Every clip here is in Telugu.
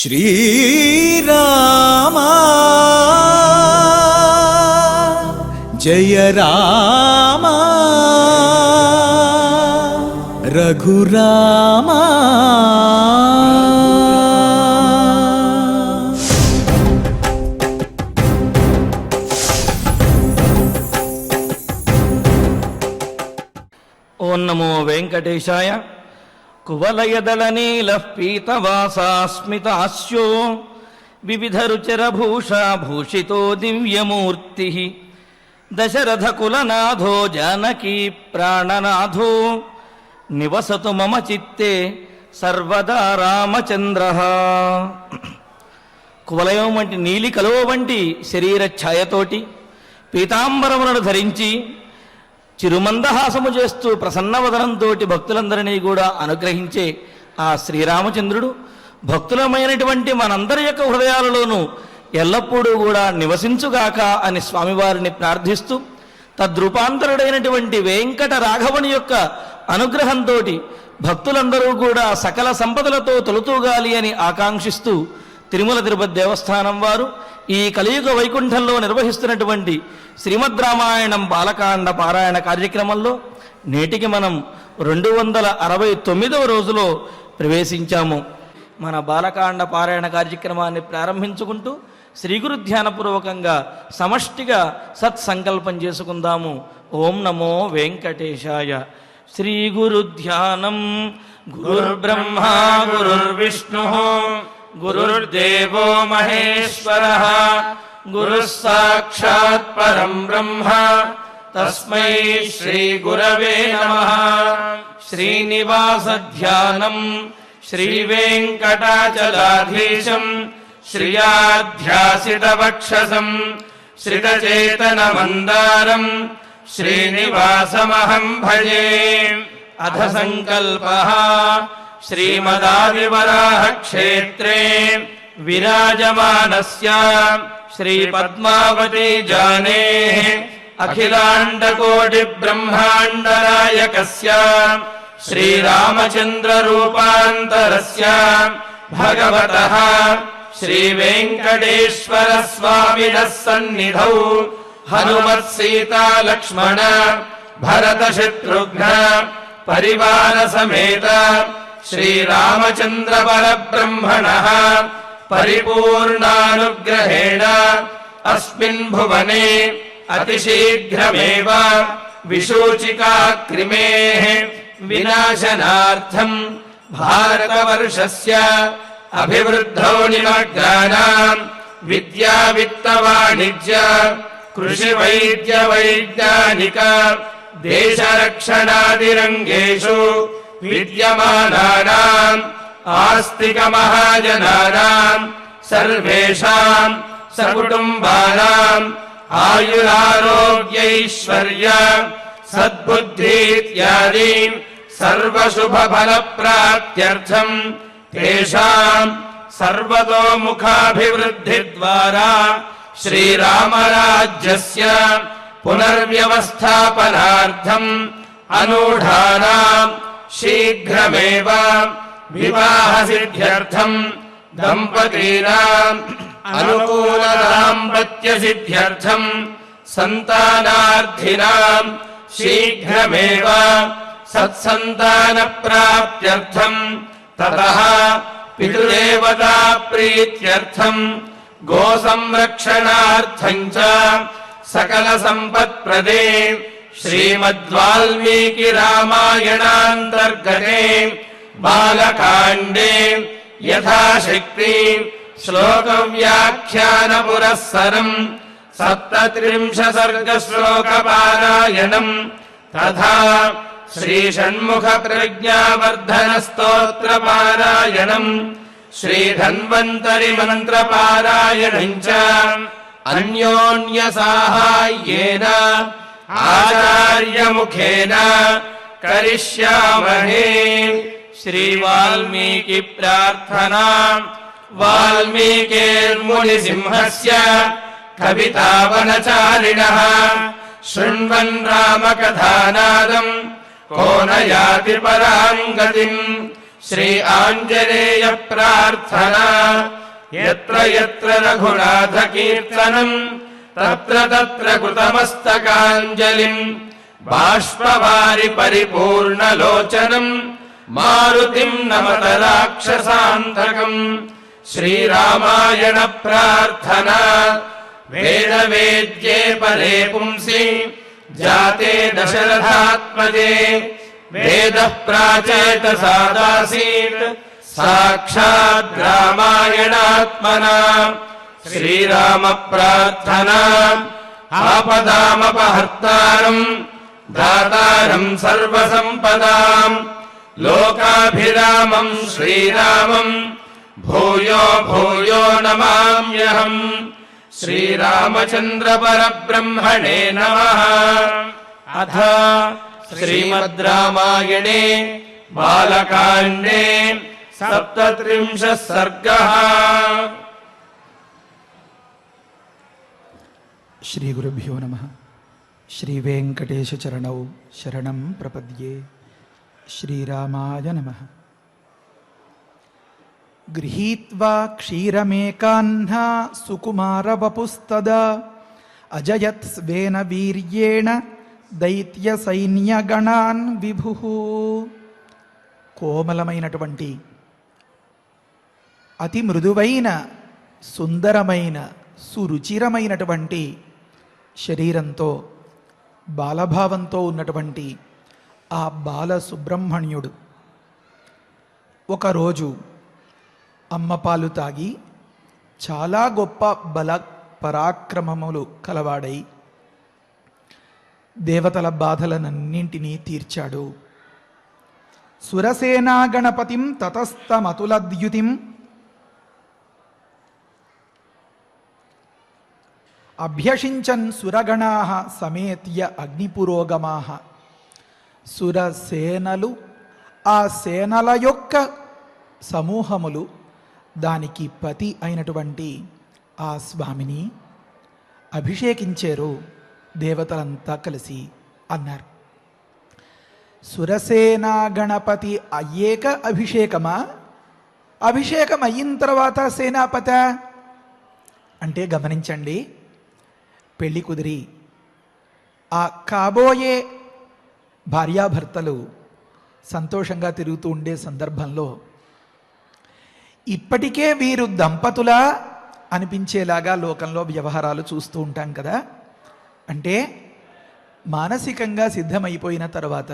श्रीराम जय राम रघुराम। ओं नमो वेंकटेशाय। कुवलयदलनीलः पीतवासास्मितास्यो विविधरुचिरभूषा भूषितो दिव्यमूर्तिः दशरथकुलनाथो जानकी प्राणनाथो निवसतु मम चित्ते सर्वदा रामचंद्रः। కువలయం వంటి నీలి కలువ వంటి శరీర ఛాయతోటి పీతాంబరములను ధరించి చిరుమందహాసము చేస్తూ ప్రసన్నవదనంతో భక్తులందరినీ కూడా అనుగ్రహించే ఆ శ్రీరామచంద్రుడు భక్తులమైనటువంటి మనందరి యొక్క హృదయాలలోనూ ఎల్లప్పుడూ కూడా నివసించుగాక అని స్వామివారిని ప్రార్థిస్తూ తద్రూపాంతరుడైనటువంటి వెంకట రాఘవుని యొక్క అనుగ్రహంతో భక్తులందరూ కూడా సకల సంపదలతో తొలుతూగాలి అని ఆకాంక్షిస్తూ తిరుమల తిరుపతి దేవస్థానం వారు ఈ కలియుగ వైకుంఠంలో నిర్వహిస్తున్నటువంటి శ్రీమద్ రామాయణం బాలకాండ పారాయణ కార్యక్రమంలో నేటికి మనం 269వ రోజులో ప్రవేశించాము. మన బాలకాండ పారాయణ కార్యక్రమాన్ని ప్రారంభించుకుంటూ శ్రీ గురు ధ్యానపూర్వకంగా సమష్టిగా సత్సంకల్పం చేసుకుందాము. ఓం నమో వెంకటేశాయ. శ్రీ గురు ధ్యానం. గురుర్బ్రహ్మా గురుర్విష్ణుః గురుర్దేవో మహేశ్వరః గురుః సాక్షాత్ పరం బ్రహ్మ తస్మై శ్రీ గురవే నమః. శ్రీనివాస ధ్యానం. శ్రీ వెంకటాచలాధీశం శ్రియాధ్యాసిత వక్షసం శ్రితచేతన మందారం శ్రీనివాసమహం భజే. అథ సంకల్పః. శ్రీమదాదివరాహ క్షేత్రే విరాజమానస్య శ్రీ పద్మావతి జానేః అఖిలాండకోటి బ్రహ్మాండనాయకస్య శ్రీరామచంద్ర రూపాంతరస్య భగవతః శ్రీ వెంకటేశ్వర స్వామినః సన్నిధౌ హనుమత్ సీతా లక్ష్మణ భరత శత్రుఘ్న పరివార సమేత శ్రీరామచంద్ర పరబ్రహ్మణః పరిపూర్ణానుగ్రహేణ అస్మిన్ భువనే అతిశీఘ్రమేవ విశూచికాక్రిమేః వినాశనార్థం భారతవర్షస్య అభివృద్ధౌ నిమగ్నానాం విద్యా విత్త వాణిజ్య కృషి వైద్య వైజ్ఞానిక దేశరక్షణాదిరంగేషు విద్యమానానాం ఆస్తిక మహాజనానాం సర్వేషాం సకుటుంబానాం ఆయురారోగ్యైశ్వర్య సద్బుద్ధి ఇత్యాది సర్వశుభఫలప్రాప్త్యర్థం తేషాం సర్వతోముఖాభివృద్ధి ద్వారా శ్రీరామరాజ్యస్య పునర్వ్యవస్థాపనార్థం అనూఢానాం శీఘ్రమేవ వివాహసిద్ధ్యర్థం దంపతీనాం అనుకూల దాంపత్య సిద్ధ్యర్థం సంతానార్థినాం శీఘ్రమేవ సత్సంతాన ప్రాప్త్యర్థం తతః పితృదేవతా ప్రీత్యర్థం గో సంరక్షణార్థం చ సకల సంపత్ప్రదే శ్రీమద్వాల్మీకి రామాయణాంతర్గతే బాలకాండే యథాశక్తి శ్లోక వ్యాఖ్యాన పురస్సరం 37 సర్గ శ్లోక పారాయణం తథా శ్రీ షణ్ముఖ ప్రజ్ఞావర్ధన స్తోత్ర పారాయణం శ్రీ ధన్వంతరి మంత్ర పారాయణం చ అన్యోన్య సాహాయ్యేన ఆచార్య ముఖేన కరిష్యామహే. శ్రీ వాల్మీకి ప్రార్థనా. వాల్మీకిర్ముని సింహస్య కవితావనచారిణః శృణ్వన్ రామకథానాదం को न याति परां गतिं శ్రీ ఆంజనేయ ప్రార్థన యత్ర యత్ర రఘునాథ కీర్తనం తత్ర తత్ర కృతమస్తకాంజలిం బాష్పవారి పరిపూర్ణలోచనం మారుతిం నమత రాక్షసాంతకం. శ్రీరామాయణ ప్రార్థన వేద వేద్యే పరే పుంసి జాతే దశరథాత్మజే వేద ప్రాచేతసాదాసీత్ సాక్షాద్ రామాయణాత్మనా. శ్రీరామ ప్రార్థన ఆపదామపహర్తారం దాతారం సర్వసంపదాం లోకాభిరామం శ్రీరామం భూయో భూయో నమామ్యహం. శ్రీరామచంద్ర పరబ్రహ్మణే నమః. అథ శ్రీమద్ రామాయణే బాలకాండే 37 సర్గః. శ్రీ గురుభ్యో నమః. శ్రీ వెంకటేశ చరణౌ శరణం ప్రపద్యే. శ్రీరామాయ నమః. గృహీత్వా క్షీరమేకాహ్నా సుకుమారవపుస్తదా అజయత్ స్వేన వీర్యేణ దైత్య సైన్యగణాన్ విభుః. కోమలమైనటువంటి అతి మృదువైన సుందరమైన సురుచిరమైనటువంటి శరీరంతో బాలభావంతో ఉన్నటువంటి ఆ బాల సుబ్రహ్మణ్యుడు ఒకరోజు అమ్మ పాలు తాగి చాలా గొప్ప బల పరాక్రమములు కలవాడై దేవతల బాధలనన్నింటినీ తీర్చాడు. సురసేనా గణపతిం తతస్తమతులద్యుతిం అభ్యషించన్ సురగణాః సమేత్య అగ్నిపురోగమాః. సురసేనలు ఆ సేనల యొక్క సమూహములు దానికి పతి అయినటువంటి ఆ స్వామిని అభిషేకించారు దేవతలంతా కలిసి అన్నారు. సురసేనా గణపతి అయ్యేక అభిషేకమా, అభిషేకం అయిన తర్వాత సేనాపత అంటే గమనించండి. పెళ్ళి కుదిరి ఆ కాబోయే భార్యాభర్తలు సంతోషంగా తిరుగుతూ ఉండే సందర్భంలో ఇప్పటికే వీరు దంపతులా అనిపించేలాగా లోకంలో వ్యవహారాలు చూస్తూ ఉంటాం కదా. అంటే మానసికంగా సిద్ధమైపోయిన తర్వాత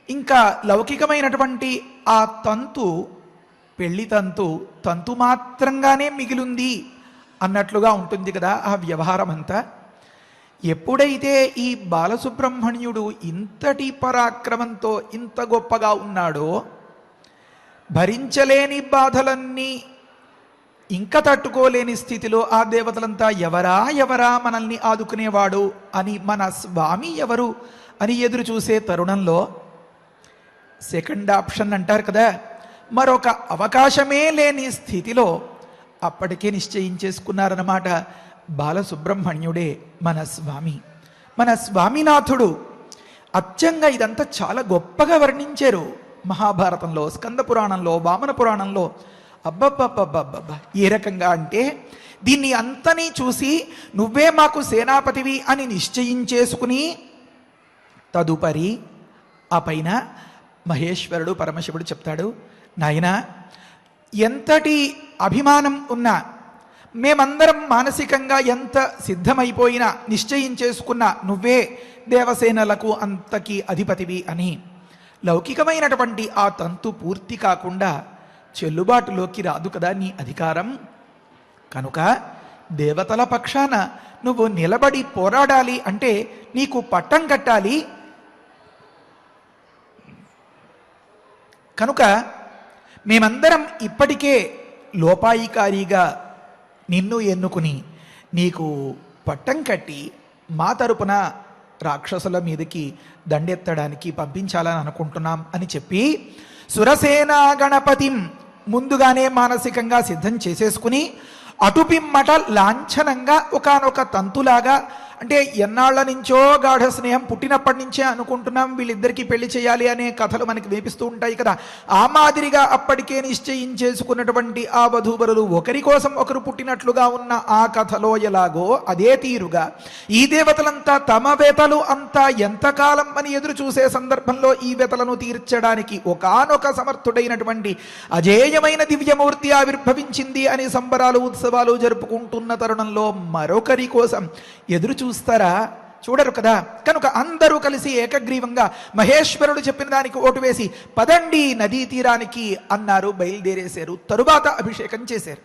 ఇంకా లౌకికమైనటువంటి ఆ తంతు పెళ్లి తంతు మాత్రంగానే మిగిలింది అన్నట్లుగా ఉంటుంది కదా ఆ వ్యవహారం అంతా. ఎప్పుడైతే ఈ బాలసుబ్రహ్మణ్యుడు ఇంతటి పరాక్రమంతో ఇంత గొప్పగా ఉన్నాడో, భరించలేని బాధలన్నీ ఇంకా తట్టుకోలేని స్థితిలో ఆ దేవతలంతా ఎవరా మనల్ని ఆదుకునేవాడు అని, మన స్వామి ఎవరు అని ఎదురు చూసే తరుణంలో సెకండ్ ఆప్షన్ అంటారు కదా, మరొక అవకాశమే లేని స్థితిలో అప్పటికే నిశ్చయించేసుకున్నారన్నమాట. బాలసుబ్రహ్మణ్యుడే మన స్వామి, మన స్వామినాథుడు. అచ్చంగా ఇదంతా చాలా గొప్పగా వర్ణించారు మహాభారతంలో, స్కంద పురాణంలో, వామన పురాణంలో. అబ్బబ్బబ్బబ్బబ్బ ఏ రకంగా అంటే దీన్ని అంతని చూసి నువ్వే మాకు సేనాపతివి అని నిశ్చయించేసుకుని తదుపరి ఆ పైన మహేశ్వరుడు పరమశివుడు చెప్తాడు, నాయనా ఎంతటి అభిమానం ఉన్నా, మేమందరం మానసికంగా ఎంత సిద్ధమైపోయినా నిశ్చయించేసుకున్నా నువ్వే దేవసేనలకు అంతకి అధిపతివి అని, లౌకికమైనటువంటి ఆ తంతు పూర్తి కాకుండా చెల్లుబాటులోకి రాదు కదా నీ అధికారం. కనుక దేవతల పక్షాన నువ్వు నిలబడి పోరాడాలి అంటే నీకు పట్టం కట్టాలి. కనుక మేమందరం ఇప్పటికే లోపాయికారిగా నిన్ను ఎన్నుకుని నీకు పట్టం కట్టి మా తరపున రాక్షసుల మీదకి దండెత్తడానికి పంపించాలని అనుకుంటున్నాం అని చెప్పి సురసేనా గణపతిం ముందుగానే మానసికంగా సిద్ధం చేసేసుకుని అటుపిమ్మట లాంఛనంగా ఒకానొక తంతులాగా అంటే ఎన్నాళ్ల నుంచో గాఢ స్నేహం, పుట్టినప్పటి నుంచే అనుకుంటున్నాం వీళ్ళిద్దరికీ పెళ్లి చేయాలి అనే కథలు మనకి వేపిస్తూ ఉంటాయి కదా. ఆ మాదిరిగా అప్పటికే నిశ్చయించేసుకున్నటువంటి ఆ వధూవరులు ఒకరి కోసం ఒకరు పుట్టినట్లుగా ఉన్న ఆ కథలో ఎలాగో అదే తీరుగా ఈ దేవతలంతా తమ వెతలు అంతా ఎంతకాలం అని ఎదురు చూసే సందర్భంలో ఈ వెతలను తీర్చడానికి ఒకానొక సమర్థుడైనటువంటి అజేయమైన దివ్యమూర్తి ఆవిర్భవించింది అని సంబరాలు ఉత్సవాలు జరుపుకుంటున్న తరుణంలో మరొకరి కోసం ఎదురు చూస్తారా? చూడరు కదా. కనుక అందరూ కలిసి ఏకగ్రీవంగా మహేశ్వరుడు చెప్పిన దానికి ఓటు వేసి పదండి నదీ తీరానికి అన్నారు, బయలుదేరేశారు. తరువాత అభిషేకం చేశారు.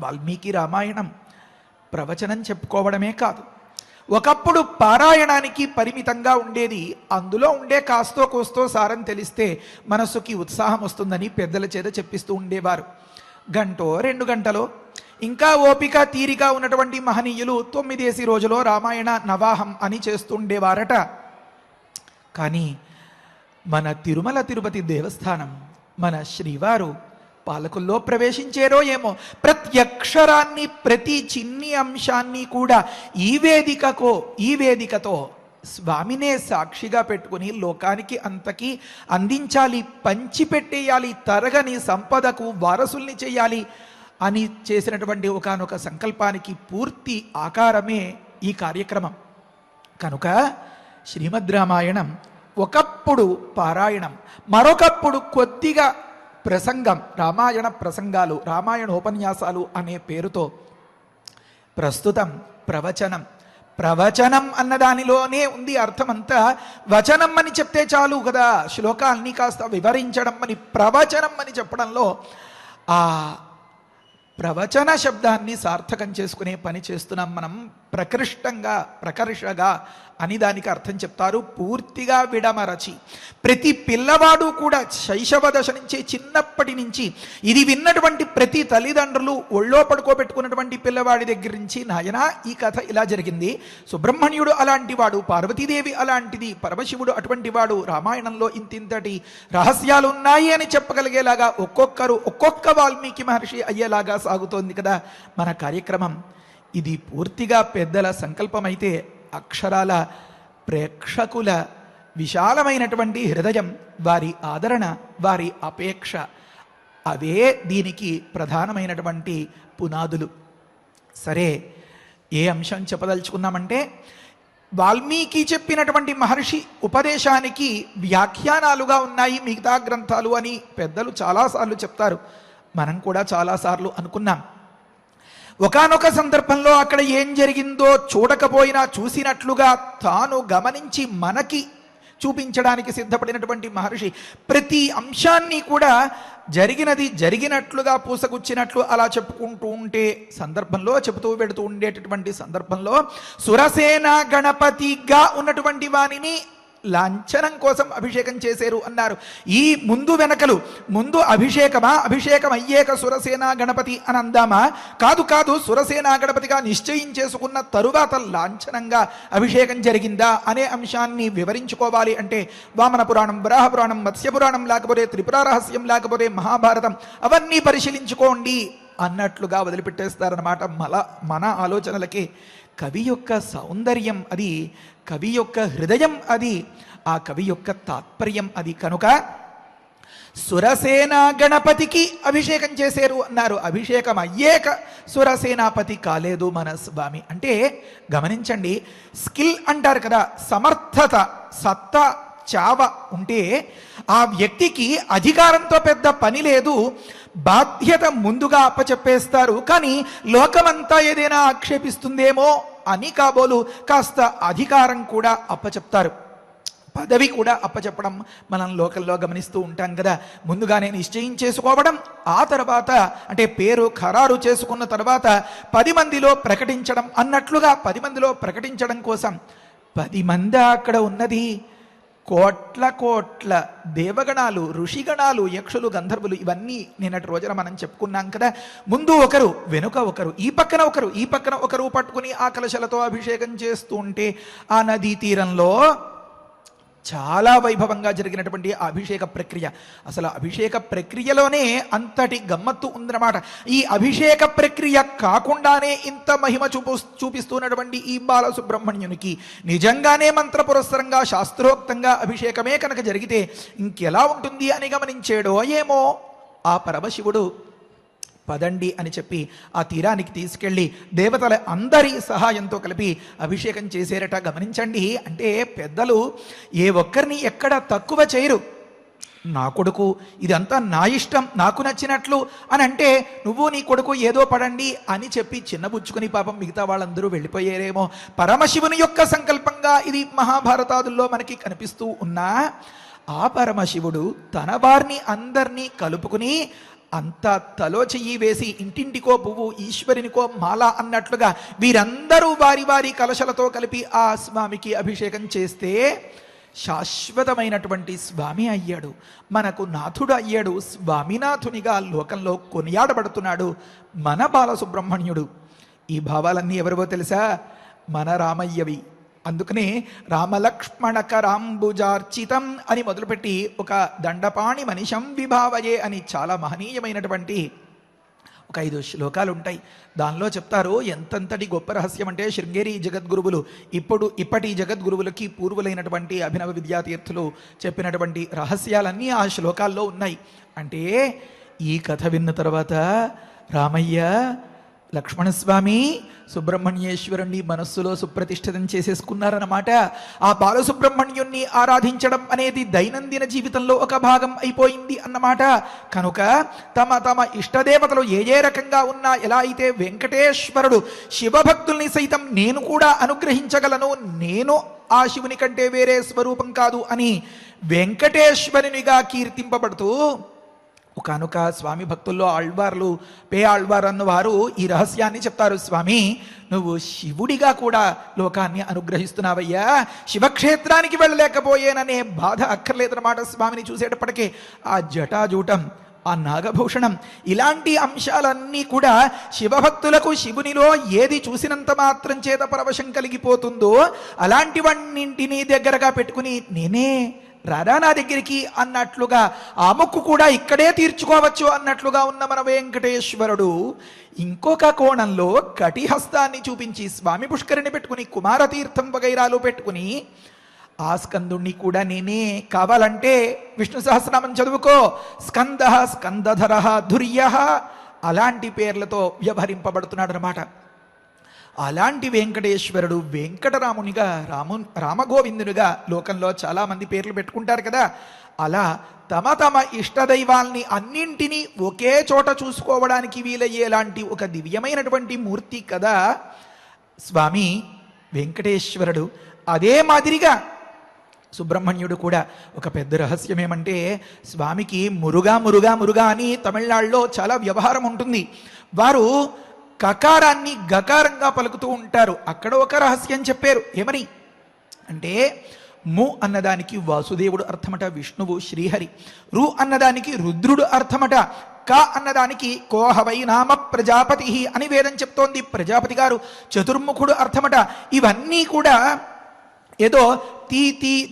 వాల్మీకి రామాయణం ప్రవచనం చెప్పుకోవడమే కాదు, ఒకప్పుడు పారాయణానికి పరిమితంగా ఉండేది. అందులో ఉండే కాస్తో కోస్తో సారం తెలిస్తే మనస్సుకి ఉత్సాహం వస్తుందని పెద్దల చేత చెప్పిస్తూ ఉండేవారు. గంటో 2 గంటలో, ఇంకా ఓపిక తీరిక ఉన్నటువంటి మహనీయులు 9 రోజులో రామాయణ నవాహం అని చేస్తుండేవారట. కానీ మన తిరుమల తిరుపతి దేవస్థానం, మన శ్రీవారు పాలకుల్లో ప్రవేశించారో ఏమో, ప్రతి అక్షరాన్ని ప్రతి చిన్ని అంశాన్ని కూడా ఈ వేదికతో స్వామినే సాక్షిగా పెట్టుకుని లోకానికి అంతకీ అందించాలి, పంచిపెట్టేయాలి, తరగని సంపదకు వారసుల్ని చేయాలి అని చేసినటువంటి ఒకానొక సంకల్పానికి పూర్తి ఆకారమే ఈ కార్యక్రమం. కనుక శ్రీమద్ రామాయణం ఒకప్పుడు పారాయణం, మరొకప్పుడు కొద్దిగా ప్రసంగం, రామాయణ ప్రసంగాలు, రామాయణోపన్యాసాలు అనే పేరుతో ప్రస్తుతం ప్రవచనం అన్నదానిలోనే ఉంది అర్థమంతా. వచనం అని చెప్తే చాలు కదా, శ్లోకాల్ని కాస్త వివరించడం అని ప్రవచనం అని చెప్పడంలో ఆ ప్రవచన శబ్దాన్ని సార్థకం చేసుకునే పని చేస్తున్నాం మనం. ప్రకర్షగా అని దానికి అర్థం చెప్తారు. పూర్తిగా విడమరచి ప్రతి పిల్లవాడు కూడా శైశవ దశ నుంచి, చిన్నప్పటి నుంచి ఇది విన్నటువంటి ప్రతి తల్లిదండ్రులు ఒళ్ళో పడుకోబెట్టుకున్నటువంటి పిల్లవాడి దగ్గర నుంచి, నాయనా ఈ కథ ఇలా జరిగింది, సుబ్రహ్మణ్యుడు అలాంటి వాడు, పార్వతీదేవి అలాంటిది, పరమశివుడు అటువంటి వాడు, రామాయణంలో ఇంతింతటి రహస్యాలు ఉన్నాయి అని చెప్పగలిగేలాగా ఒక్కొక్క వాల్మీకి మహర్షి అయ్యేలాగా సాగుతోంది కదా మన కార్యక్రమం. ఇది పూర్తిగా పెద్దల సంకల్పమైతే అక్షరాల ప్రేక్షకుల విశాలమైనటువంటి హృదయం, వారి ఆదరణ, వారి అపేక్ష, అవే దీనికి ప్రధానమైనటువంటి పునాదులు. సరే, ఏ అంశం చెప్పదలుచుకున్నామంటే, వాల్మీకి చెప్పినటువంటి మహర్షి ఉపదేశానికి వ్యాఖ్యానాలుగా ఉన్నాయి మిగతా గ్రంథాలు అని పెద్దలు చాలాసార్లు చెప్తారు. మనం కూడా చాలాసార్లు అనుకున్నాం. ఒకానొక సందర్భంలో అక్కడ ఏం జరిగిందో చూడకపోయినా చూసినట్లుగా తాను గమనించి మనకి చూపించడానికి సిద్ధపడినటువంటి మహర్షి ప్రతి అంశాన్ని కూడా జరిగినట్లుగా పూసగుచ్చినట్లు అలా చెప్పుకుంటూ ఉంటే సందర్భంలో, చెబుతూ పెడుతూ ఉండేటటువంటి సందర్భంలో సురసేన గణపతిగా ఉన్నటువంటి వాణిని లాంఛనం కోసం అభిషేకం చేశారు అన్నారు. ఈ ముందు వెనకలు, ముందు అభిషేకం అయ్యేక సురసేన గణపతి అని అందామా? కాదు, సురసేన గణపతిగా నిశ్చయించేసుకున్న తరువాత లాంఛనంగా అభిషేకం జరిగిందా అనే అంశాన్ని వివరించుకోవాలి అంటే వామన పురాణం, వరాహ పురాణం, మత్స్య పురాణం, లేకపోతే త్రిపుర రహస్యం, లేకపోతే మహాభారతం, అవన్నీ పరిశీలించుకోండి అన్నట్లుగా వదిలిపెట్టేస్తారన్నమాట. మన ఆలోచనలకి కవి యొక్క సౌందర్యం అది, కవి యొక్క హృదయం అది, ఆ కవి యొక్క తాత్పర్యం అది. కనుక సురసేన గణపతికి అభిషేకం చేశారు అన్నారు. అభిషేకం అయ్యేక సురసేనాపతి కాలేదు మన స్వామి. అంటే గమనించండి, స్కిల్ అంటారు కదా, సమర్థత, సత్తా, చావ ఉంటే ఆ వ్యక్తికి అధికారంతో పెద్ద పని లేదు, బాధ్యత ముందుగా అప్పచెప్పేస్తారు. కానీ లోకమంతా ఏదైనా ఆక్షేపిస్తుందేమో అని కాబోలు కాస్త అధికారం కూడా అప్పచెప్తారు, పదవి కూడా అప్పచెప్పడం మనం లోకల్లో గమనిస్తూ ఉంటాం కదా. ముందుగానే నిశ్చయించేసుకోవడం, ఆ తర్వాత అంటే పేరు ఖరారు చేసుకున్న తర్వాత 10 మందిలో ప్రకటించడం అన్నట్లుగా 10 మందిలో ప్రకటించడం కోసం 10 మంది అక్కడ ఉన్నది కోట్ల దేవగణాలు, ఋషిగణాలు, యక్షులు, గంధర్వులు, ఇవన్నీ నిన్నటి రోజున మనం చెప్పుకున్నాం కదా. ముందు ఒకరు, వెనుక ఒకరు, ఈ పక్కన ఒకరు పట్టుకుని ఆ కలశలతో అభిషేకం చేస్తూ ఉంటే ఆ నదీ తీరంలో చాలా వైభవంగా జరిగినటువంటి ఆ అభిషేక ప్రక్రియ. అసలు అభిషేక ప్రక్రియలోనే అంతటి గమ్మత్తు ఉందన్నమాట. ఈ అభిషేక ప్రక్రియ కాకుండానే ఇంత మహిమ చూపిస్తున్నటువంటి ఈ బాలసుబ్రహ్మణ్యునికి నిజంగానే మంత్రపురస్సరంగా శాస్త్రోక్తంగా అభిషేకమే కనుక జరిగితే ఇంకెలా ఉంటుంది అని గమనించాడో ఏమో ఆ పరమశివుడు. పదండి అని చెప్పి ఆ తీరానికి తీసుకెళ్ళి దేవతల అందరి సహాయంతో కలిపి అభిషేకం చేసేరట. గమనించండి, అంటే పెద్దలు ఏ ఒక్కరిని ఎక్కడ తక్కువ చేయరు. నా కొడుకు ఇదంతా నా ఇష్టం, నాకు నచ్చినట్లు అని అంటే నువ్వు నీ కొడుకు ఏదో పడండి అని చెప్పి చిన్నబుచ్చుకుని పాపం మిగతా వాళ్ళందరూ వెళ్ళిపోయారేమో. పరమశివుని యొక్క సంకల్పంగా ఇది మహాభారతాదుల్లో మనకి కనిపిస్తూ ఉన్నా ఆ పరమశివుడు తన వారిని అందరినీ కలుపుకుని అంతా తలో చెయ్యి వేసి ఇంటింటికో పువ్వు ఈశ్వరునికో మాల అన్నట్లుగా వీరందరూ వారి వారి కలశలతో కలిపి ఆ స్వామికి అభిషేకం చేస్తే శాశ్వతమైనటువంటి స్వామి అయ్యాడు, మనకు నాథుడు అయ్యాడు. స్వామినాథునిగా లోకంలో కొనియాడబడుతున్నాడు మన బాలసుబ్రహ్మణ్యుడు. ఈ భావాలన్నీ ఎవరివో తెలుసా? మన రామయ్యవి. అందుకనే రామలక్ష్మణకరాంబుజార్చితం అని మొదలుపెట్టి ఒక దండపాణి మనిషం విభావయే అని చాలా మహనీయమైనటువంటి ఒక 5 శ్లోకాలు ఉంటాయి. దానిలో చెప్తారు ఎంతంతటి గొప్ప రహస్యం అంటే శృంగేరి జగద్గురువులు ఇప్పటి జగద్గురువులకి పూర్వులైనటువంటి అభినవ విద్యాతీర్థులు చెప్పినటువంటి రహస్యాలన్నీ ఆ శ్లోకాల్లో ఉన్నాయి. అంటే ఈ కథ విన్న తర్వాత రామయ్య లక్ష్మణస్వామి సుబ్రహ్మణ్యేశ్వరుణ్ణి మనస్సులో సుప్రతిష్ఠితం చేసేసుకున్నారన్నమాట. ఆ బాలసుబ్రహ్మణ్యుణ్ణి ఆరాధించడం అనేది దైనందిన జీవితంలో ఒక భాగం అయిపోయింది అన్నమాట. కనుక తమ తమ ఇష్టదేవతలు ఏ రకంగా ఉన్నా, ఎలా అయితే వెంకటేశ్వరుడు శివభక్తుల్ని సైతం నేను కూడా అనుగ్రహించగలను, నేను ఆ శివుని కంటే వేరే స్వరూపం కాదు అని వెంకటేశ్వరునిగా కీర్తింపబడుతూ ఒకనొక స్వామి భక్తుల్లో ఆళ్వార్లు పే ఆళ్వార్ అన్నవారు ఈ రహస్యాన్ని చెప్తారు. స్వామి, నువ్వు శివుడిగా కూడా లోకాన్ని అనుగ్రహిస్తున్నావయ్యా, శివక్షేత్రానికి వెళ్ళలేకపోయేననే బాధ అక్కర్లేదన్నమాట. స్వామిని చూసేటప్పటికే ఆ జటాజూటం, ఆ నాగభూషణం, ఇలాంటి అంశాలన్నీ కూడా శివభక్తులకు శివునిలో ఏది చూసినంత మాత్రం చేత పరవశం కలిగిపోతుందో అలాంటివన్నింటినీ దగ్గరగా పెట్టుకుని నేనే రారా నా దగ్గరికి అన్నట్లుగా ఆ మొక్కు కూడా ఇక్కడే తీర్చుకోవచ్చు అన్నట్లుగా ఉన్న మన వెంకటేశ్వరుడు ఇంకొక కోణంలో కటిహస్తాన్ని చూపించి స్వామి పుష్కరిని పెట్టుకుని కుమారతీర్థం వగైరాలు పెట్టుకుని ఆ స్కందుణ్ణి కూడా నేనే, కావాలంటే విష్ణు సహస్రనామం చదువుకో, స్కంద స్కందధర ధుర్య అలాంటి పేర్లతో వ్యవహరింపబడుతున్నాడు అన్నమాట. అలాంటి వెంకటేశ్వరుడు వెంకటరామునిగా రామగోవిందునిగా లోకంలో చాలామంది పేర్లు పెట్టుకుంటారు కదా. అలా తమ తమ ఇష్టదైవాల్ని అన్నింటినీ ఒకే చోట చూసుకోవడానికి వీలయ్యేలాంటి ఒక దివ్యమైనటువంటి మూర్తి కదా స్వామి వెంకటేశ్వరుడు. అదే మాదిరిగా సుబ్రహ్మణ్యుడు కూడా ఒక పెద్ద రహస్యం ఏమంటే, స్వామికి మురుగా మురుగా మురుగా అని తమిళనాడులో చాలా వ్యవహారం ఉంటుంది. వారు కకారాన్ని గకారంగా పలుకుతూ ఉంటారు. అక్కడ ఒక రహస్యం చెప్పారు. ఏమని అంటే, ము అన్నదానికి వాసుదేవుడు అర్థమట, విష్ణువు శ్రీహరి. రు అన్నదానికి రుద్రుడు అర్థమట. క అన్నదానికి కోహవై నామ ప్రజాపతి అని వేదం చెప్తోంది. ప్రజాపతి గారు చతుర్ముఖుడు అర్థమట. ఇవన్నీ కూడా ఏదో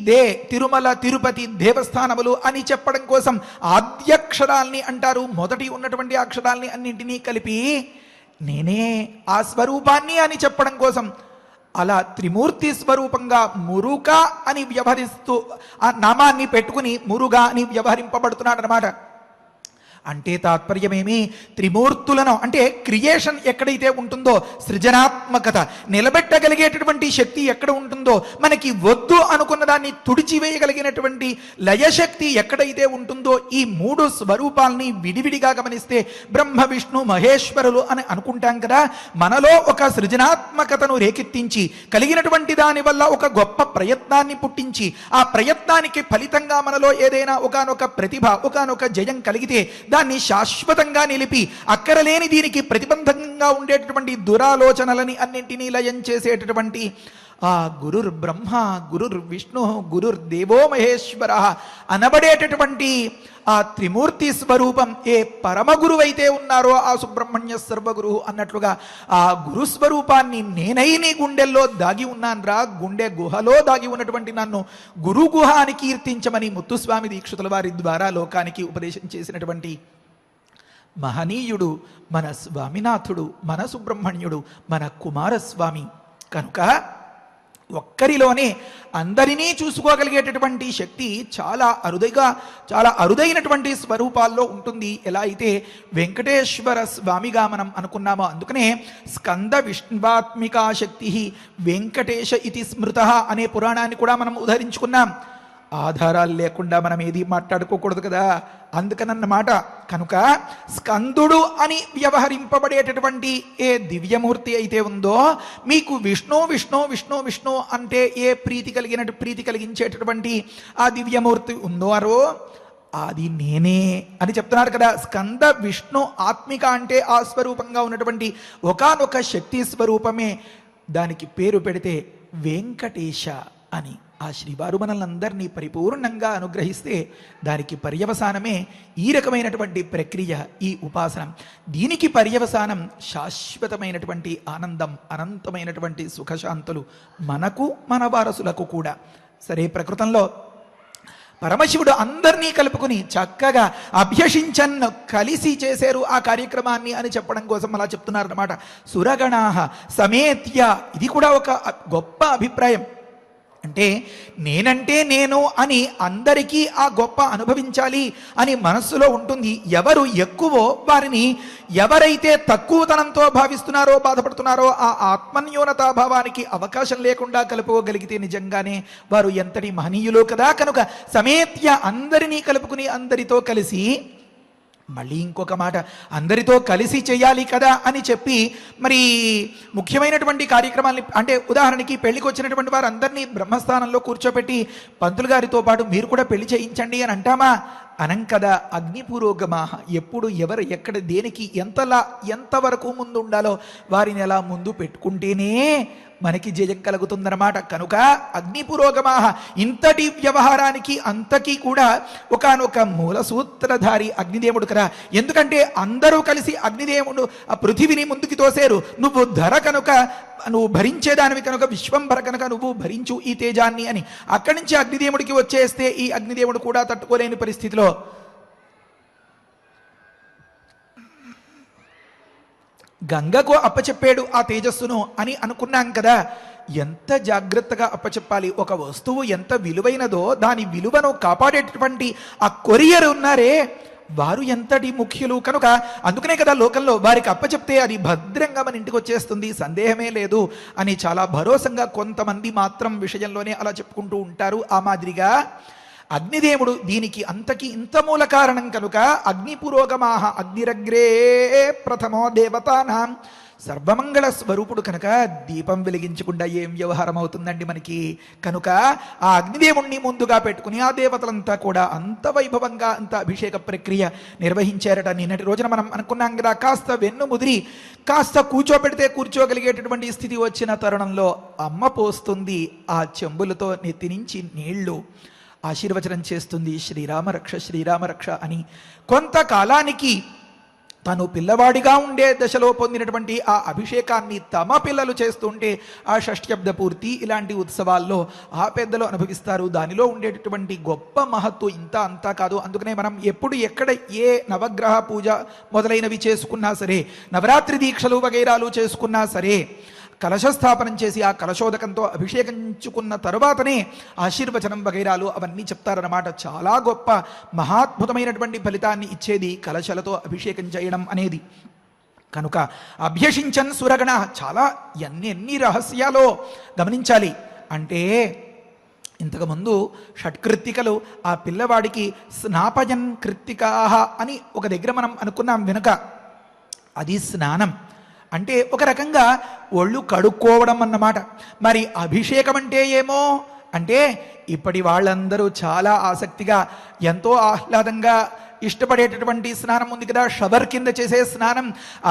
దే తిరుమల తిరుపతి దేవస్థానములు అని చెప్పడం కోసం ఆద్యక్షరాల్ని అంటారు. మొదటి ఉన్నటువంటి అక్షరాల్ని అన్నింటినీ కలిపి నేనే ఆ స్వరూపాన్ని అని చెప్పడం కోసం అలా త్రిమూర్తి స్వరూపంగా మురుగా అని వ్యవహరిస్తూ ఆ నామాన్ని పెట్టుకుని మురుగా అని వ్యవహరింపబడుతున్నాడు అన్నమాట. అంటే తాత్పర్యమేమి, త్రిమూర్తులను అంటే క్రియేషన్ ఎక్కడైతే ఉంటుందో, సృజనాత్మకత నిలబెట్టగలిగేటటువంటి శక్తి ఎక్కడ ఉంటుందో, మనకి వద్దు అనుకున్న దాన్ని తుడిచివేయగలిగినటువంటి లయశక్తి ఎక్కడైతే ఉంటుందో, ఈ 3 స్వరూపాలని విడివిడిగా గమనిస్తే బ్రహ్మ విష్ణు మహేశ్వరులు అని అనుకుంటాం కదా. మనలో ఒక సృజనాత్మకతను రేకెత్తించి కలిగినటువంటి దాని వల్ల ఒక గొప్ప ప్రయత్నాన్ని పుట్టించి ఆ ప్రయత్నానికి ఫలితంగా మనలో ఏదైనా ఒకానొక ప్రతిభ ఒకానొక జయం కలిగితే దాన్ని శాశ్వతంగా నిలిపి అక్కరలేని దీనికి ప్రతిబంధకంగా ఉండేటటువంటి దురాలోచనలని అన్నింటినీ లయం చేసేటటువంటి ఆ గురుర్ బ్రహ్మ, గురుర్ విష్ణు, గురుర్ దేవో మహేశ్వర అనబడేటటువంటి ఆ త్రిమూర్తి స్వరూపం ఏ పరమ గురువైతే ఉన్నారో ఆ సుబ్రహ్మణ్య సర్వగురు అన్నట్లుగా ఆ గురుస్వరూపాన్ని నేనై నీ గుండెల్లో దాగి ఉన్నాన్రా, గుండె గుహలో దాగి ఉన్నటువంటి నన్ను గురు గుహ అని కీర్తించమని ముత్తుస్వామి దీక్షితుల వారి ద్వారా లోకానికి ఉపదేశం చేసినటువంటి మహనీయుడు మన స్వామినాథుడు, మన సుబ్రహ్మణ్యుడు, మన కుమారస్వామి. కనుక ఒక్కరిలోనే అందరినీ చూసుకోగలిగేటటువంటి శక్తి చాలా అరుదైనటువంటి స్వరూపాల్లో ఉంటుంది. ఎలా అయితే వెంకటేశ్వర స్వామిగా మనం అనుకున్నామో, అందుకనే స్కంద విష్ణువాత్మికా శక్తి వెంకటేశ ఇతి స్మృత అనే పురాణాన్ని కూడా మనం ఉదహరించుకున్నాం. ఆధారాలు లేకుండా మనం ఏది మాట్లాడుకోకూడదు కదా, అందుకనన్నమాట. కనుక స్కందుడు అని వ్యవహరింపబడేటటువంటి ఏ దివ్యమూర్తి అయితే ఉందో, మీకు విష్ణు విష్ణు విష్ణు విష్ణు అంటే ఏ ప్రీతి కలిగించేటటువంటి ఆ దివ్యమూర్తి ఉందో అది నేనే అని చెప్తున్నారు కదా. స్కంద విష్ణు ఆత్మిక అంటే ఆ స్వరూపంగా ఉన్నటువంటి ఒకానొక శక్తి స్వరూపమే. దానికి పేరు పెడితే వెంకటేశ అని. ఆ శ్రీవారు మనల్నందరినీ పరిపూర్ణంగా అనుగ్రహిస్తే దానికి పర్యవసానమే ఈ రకమైనటువంటి ప్రక్రియ, ఈ ఉపాసనం. దీనికి పర్యవసానం శాశ్వతమైనటువంటి ఆనందం, అనంతమైనటువంటి సుఖశాంతులు మనకు, మన వారసులకు కూడా. సరే, ప్రకృతంలో పరమశివుడు అందరినీ కలుపుకుని చక్కగా అభ్యసించన్ కలిసి చేశారు ఆ కార్యక్రమాన్ని అని చెప్పడం కోసం అలా చెప్తున్నారు అన్నమాట. సురగణాహ సమేత్య, ఇది కూడా ఒక గొప్ప అభిప్రాయం. అంటే నేనంటే నేను అని అందరికీ ఆ గొప్ప అనుభవించాలి అని మనస్సులో ఉంటుంది. ఎవరు ఎక్కువో వారిని, ఎవరైతే తక్కువతనంతో భావిస్తున్నారో, బాధపడుతున్నారో ఆ ఆత్మన్యూనతాభావానికి అవకాశం లేకుండా కలుపుకోగలిగితే నిజంగానే వారు ఎంతటి మహనీయులు కదా. కనుక సమేత్య, అందరినీ కలుపుకుని అందరితో కలిసి, మళ్ళీ ఇంకొక మాట, అందరితో కలిసి చేయాలి కదా అని చెప్పి మరి ముఖ్యమైనటువంటి కార్యక్రమాన్ని, అంటే ఉదాహరణకి పెళ్లికి వచ్చినటువంటి వారు అందరినీ బ్రహ్మస్థానంలో కూర్చోపెట్టి పంతులు గారితో పాటు మీరు కూడా పెళ్లి చేయించండి అని అంటామా? అనం కదా. అగ్నిపురోగమాహ, ఎప్పుడు ఎవరు ఎక్కడ దేనికి ఎంతవరకు ముందు ఉండాలో వారిని ఎలా ముందు పెట్టుకుంటేనే మనకి జయం కలుగుతుందన్నమాట. కనుక అగ్నిపురోగమాహ, ఇంతటి వ్యవహారానికి అంతకీ కూడా ఒకానొక మూల సూత్రధారి అగ్నిదేవుడు కదా. ఎందుకంటే అందరూ కలిసి అగ్నిదేవుడు ఆ పృథివిని ముందుకు తోసేరు. నువ్వు ధర కనుక, నువ్వు భరించేదానివి కనుక, విశ్వంభర కనుక నువ్వు భరించు ఈ తేజాన్ని అని అక్కడి నుంచి అగ్నిదేవుడికి వచ్చేస్తే ఈ అగ్నిదేవుడు కూడా తట్టుకోలేని పరిస్థితిలో గంగకు అప్పచెప్పాడు ఆ తేజస్సును అని అనుకున్నాం కదా. ఎంత జాగ్రత్తగా అప్పచెప్పాలి. ఒక వస్తువు ఎంత విలువైనదో దాని విలువను కాపాడేటటువంటి ఆ కొరియర్ ఉన్నారే, వారు ఎంతటి ముఖ్యులు. కనుక అందుకనే కదా లోకంలో వారికి అప్పచెప్తే అది భద్రంగా మన ఇంటికి వచ్చేస్తుంది, సందేహమే లేదు అని చాలా భరోసంగా కొంతమంది మాత్రం విషయంలోనే అలా చెప్పుకుంటూ ఉంటారు. ఆ మాదిరిగా అగ్నిదేవుడు దీనికి అంతకి ఇంత మూల కారణం కనుక అగ్నిపురోగమాహ, అగ్నిరగ్రే ప్రథమో దేవతానాం, సర్వమంగళ స్వరూపుడు కనుక దీపం వెలిగించకుండా ఏం వ్యవహారం అవుతుందండి మనకి. కనుక ఆ అగ్నిదేవుణ్ణి ముందుగా పెట్టుకుని ఆ దేవతలంతా కూడా అంత వైభవంగా అంత అభిషేక ప్రక్రియ నిర్వహించారట. నిన్నటి రోజున మనం అనుకున్నాం కదా, కాస్త వెన్ను ముదిరి కాస్త కూర్చోబెడితే కూర్చోగలిగేటటువంటి స్థితి వచ్చిన తరుణంలో అమ్మ పోస్తుంది ఆ చెంబులతో నెత్తి నుంచి నీళ్లు, ఆశీర్వచనం చేస్తుంది శ్రీరామరక్ష శ్రీరామరక్ష అని. కొంతకాలానికి తను పిల్లవాడిగా ఉండే దశలో పొందినటువంటి ఆ అభిషేకాన్ని తమ పిల్లలు చేస్తుంటే ఆ షష్ఠ్యబ్ద పూర్తి ఇలాంటి ఉత్సవాల్లో ఆ పెద్దలు అనుభవిస్తారు. దానిలో ఉండేటటువంటి గొప్ప మహత్తు ఇంత అంతా కాదు. అందుకనే మనం ఎప్పుడు ఎక్కడ ఏ నవగ్రహ పూజ మొదలైనవి చేసుకున్నా సరే, నవరాత్రి దీక్షలు వగైరాలు చేసుకున్నా సరే, కలశస్థాపనం చేసి ఆ కలశోదకంతో అభిషేకించుకున్న తరువాతనే ఆశీర్వచనం వగైరాలు అవన్నీ చెప్తారన్నమాట. చాలా గొప్ప మహాద్భుతమైనటువంటి ఫలితాన్ని ఇచ్చేది కలశలతో అభిషేకం చేయడం అనేది. కనుక అభ్యసించన్ సురగణ, చాలా ఎన్ని రహస్యాలో గమనించాలి. అంటే ఇంతకుముందు షట్కృత్తికలు ఆ పిల్లవాడికి స్నాపయన్ కృత్తికాహ అని ఒక దగ్గర మనం అనుకున్నాం వెనుక, అది స్నానం అంటే ఒక రకంగా ఒళ్ళు కడుక్కోవడం అన్నమాట. మరి అభిషేకం అంటే ఏమో అంటే ఇప్పటి వాళ్ళందరూ చాలా ఆసక్తిగా ఎంతో ఆహ్లాదంగా ఇష్టపడేటటువంటి స్నానం ఉంది కదా, షవర్ కింద చేసే స్నానం.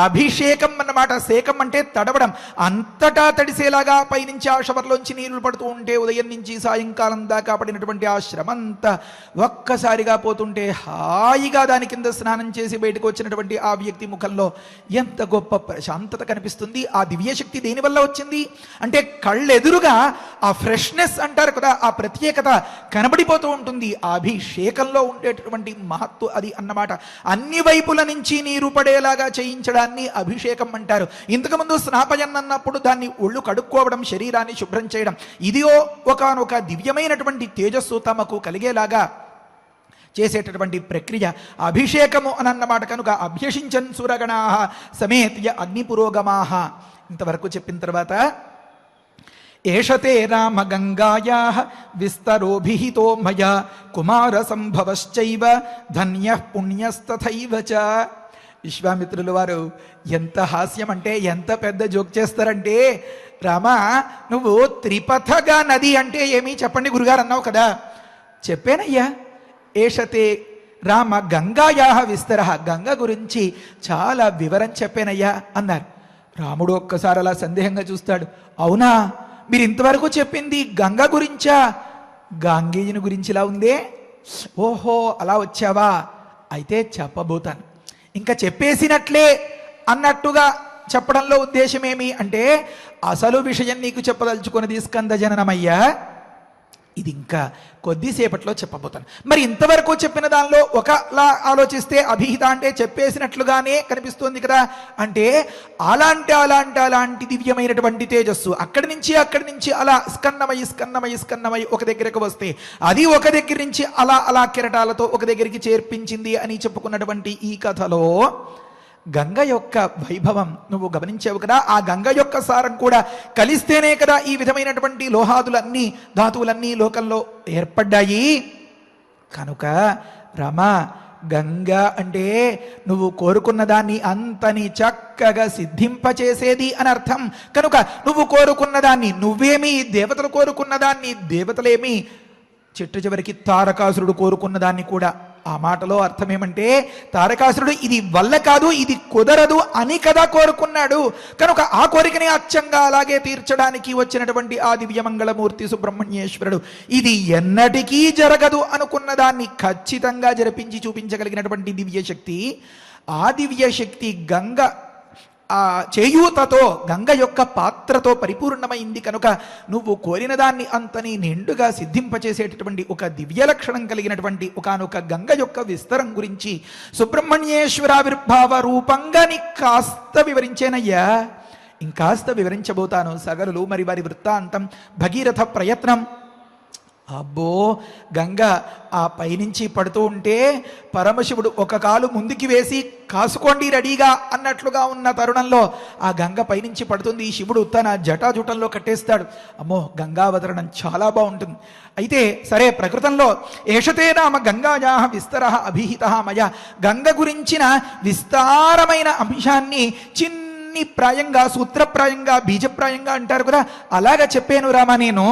అభిషేకం అన్నమాట. శేకం అంటే తడవడం, అంతటా తడిసేలాగా పైనుంచి ఆ షవర్లోంచి నీళ్లు పడుతూ ఉంటే ఉదయం నుంచి సాయంకాలం దాకా పడినటువంటి ఆ శ్రమంతా ఒక్కసారిగా పోతుంటే హాయిగా దాని కింద స్నానం చేసి బయటకు వచ్చినటువంటి ఆ వ్యక్తి ముఖంలో ఎంత గొప్ప ప్రశాంతత కనిపిస్తుంది. ఆ దివ్యశక్తి దేనివల్ల వచ్చింది అంటే కళ్ళెదురుగా ఆ ఫ్రెష్నెస్ అంటారు కదా, ఆ ప్రత్యేకత కనబడిపోతూ ఉంటుంది. ఆ అభిషేకంలో ఉండేటటువంటి మహత్తు అది అన్నమాట. అన్ని వైపుల నుంచి నీరు పడేలాగా చేయించడాన్ని అభిషేకం అంటారు. ఇంతకుముందు స్నాపయన్ అన్నప్పుడు దాన్ని ఒళ్ళు కడుక్కోవడం, శరీరాన్ని శుభ్రం చేయడం. ఇది ఒకానొక దివ్యమైనటువంటి తేజస్సు తమకు కలిగేలాగా చేసేటటువంటి ప్రక్రియ అభిషేకము అని అన్నమాట. కనుక అభ్యసించన్ సురగణా సమేత్య అగ్నిపురోగమాహ ఇంతవరకు చెప్పిన తర్వాత ఏషతే రామ గంగాయా విస్తరోభిహితో మయా కుమార సంభవశ్చైవ ధన్య పుణ్యస్తథైవ చ. విశ్వామిత్రుల వారు ఎంత హాస్యం అంటే ఎంత పెద్ద జోక్ చేస్తారంటే, రామా నువ్వు త్రిపథగా నది అంటే ఏమి చెప్పండి గురుగారు అన్నావు కదా. చెప్పానయ్యా. ఏషతే రామ గంగాయా విస్తర, గంగ గురించి చాలా వివరం చెప్పానయ్యా అన్నారు. రాముడు ఒక్కసారి అలా సందేహంగా చూస్తాడు. అవునా, మీరు ఇంతవరకు చెప్పింది గంగ గురించా? గాంగేయుని గురించి ఇలా ఉందే. ఓహో అలా వచ్చావా, అయితే చెప్పబోతాను. ఇంకా చెప్పేసినట్లే అన్నట్టుగా చెప్పడంలో ఉద్దేశం ఏమి అంటే, అసలు విషయం నీకు చెప్పదలుచుకున్నది స్కంద జననమయ్యా, ఇది ఇంకా కొద్దిసేపట్లో చెప్పబోతాను. మరి ఇంతవరకు చెప్పిన దానిలో ఒకలా ఆలోచిస్తే అభిహిత అంటే చెప్పేసినట్లుగానే కనిపిస్తుంది కదా. అంటే అలాంటి దివ్యమైనటువంటి తేజస్సు అక్కడి నుంచి అలా స్కన్నమై ఒక దగ్గరకు వస్తే అది ఒక దగ్గర నుంచి అలా కిరటాలతో ఒక దగ్గరికి చేర్పించింది అని చెప్పుకున్నటువంటి ఈ కథలో గంగ యొక్క వైభవం నువ్వు గమనించావు కదా. ఆ గంగ యొక్క సారం కూడా కలిస్తేనే కదా ఈ విధమైనటువంటి లోహాదులన్నీ ధాతువులన్నీ లోకంలో ఏర్పడ్డాయి. కనుక రమ గంగ అంటే నువ్వు కోరుకున్న దాన్ని అంతని చక్కగా సిద్ధింపచేసేది అని అర్థం. కనుక నువ్వు కోరుకున్న దాన్ని నువ్వేమి, దేవతలు కోరుకున్న దాన్ని దేవతలేమి, చిట్ట చివరికి తారకాసురుడు కోరుకున్న దాన్ని కూడా. ఆ మాటలో అర్థం ఏమంటే, తారకాసురుడు ఇది వల్ల కాదు, ఇది కుదరదు అని కదా కోరుకున్నాడు. కనుక ఆ కోరికని అచ్చంగా అలాగే తీర్చడానికి వచ్చినటువంటి ఆ దివ్యమంగళమూర్తి సుబ్రహ్మణ్యేశ్వరుడు ఇది ఎన్నటికీ జరగదు అనుకున్న దాన్ని ఖచ్చితంగా జరిపించి చూపించగలిగినటువంటి దివ్యశక్తి. ఆ దివ్యశక్తి గంగ ఆ చేయూతతో, గంగ యొక్క పాత్రతో పరిపూర్ణమైంది. కనుక నువ్వు కోరిన దాన్ని అంతని నిండుగా సిద్ధింపచేసేటటువంటి ఒక దివ్య లక్షణం కలిగినటువంటి ఒకనొక గంగ యొక్క విస్తరం గురించి సుబ్రహ్మణ్యేశ్వరావిర్భావ రూపంగా నీకు కాస్త వివరించేనయ్యా. ఇంకాస్త వివరించబోతాను. సగరులు మరి వారి వృత్తాంతం, భగీరథ ప్రయత్నం. అబ్బో, గంగ ఆ పైనుంచి పడుతూ ఉంటే పరమశివుడు ఒక కాలు ముందుకి వేసి కాసుకోండి రెడీగా అన్నట్లుగా ఉన్న తరుణంలో ఆ గంగ పైనుంచి పడుతుంది. శివుడు తన జటాజుటంలో కట్టేస్తాడు. అమ్మో, గంగావతరణం చాలా బాగుంటుంది. అయితే సరే, ప్రకృతంలో ఏషతే నామ గంగాయా విస్తర అభిహిత మయ, గంగ గురించిన విస్తారమైన అంశాన్ని చిన్ని ప్రాయంగా, సూత్రప్రాయంగా, బీజప్రాయంగా అంటారు కదా, అలాగా చెప్పాను రామా నేను.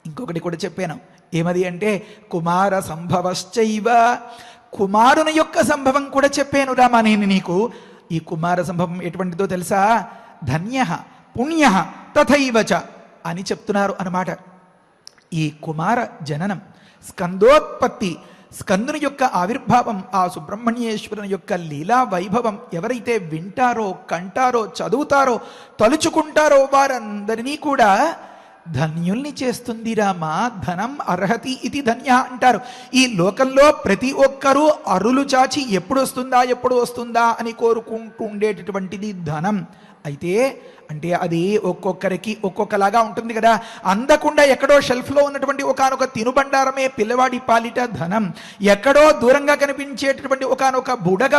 ఇంకొకటి కూడా చెప్పాను. ఏమది అంటే కుమార సంభవశ్చైవ, కుమారుని యొక్క సంభవం కూడా చెప్పాను రామా నేను నీకు. ఈ కుమార సంభవం ఎటువంటిదో తెలుసా? ధన్య పుణ్య తథైవచ అని చెప్తున్నారు అన్నమాట. ఈ కుమార జననం, స్కందోత్పత్తి, స్కందుని యొక్క ఆవిర్భావం, ఆ సుబ్రహ్మణ్యేశ్వరుని యొక్క లీలా వైభవం ఎవరైతే వింటారో, కంటారో, చదువుతారో, తలుచుకుంటారో వారందరినీ కూడా ధన్యుల్ని చేస్తుంది రామా. ధనం అర్హతి ఇది ధన్య అంటారు. ఈ లోకంలో ప్రతి ఒక్కరూ అరులు చాచి ఎప్పుడు వస్తుందా అని కోరుకుంటూ ఉండేటటువంటిది ధనం. అయితే అంటే అది ఒక్కొక్కరికి ఒక్కొక్కలాగా ఉంటుంది కదా. అందకుండా ఎక్కడో షెల్ఫ్లో ఉన్నటువంటి ఒకనొక తినుబండారమే పిల్లవాడి పాలిట ధనం, ఎక్కడో దూరంగా కనిపించేటటువంటి ఒకనొక బుడగ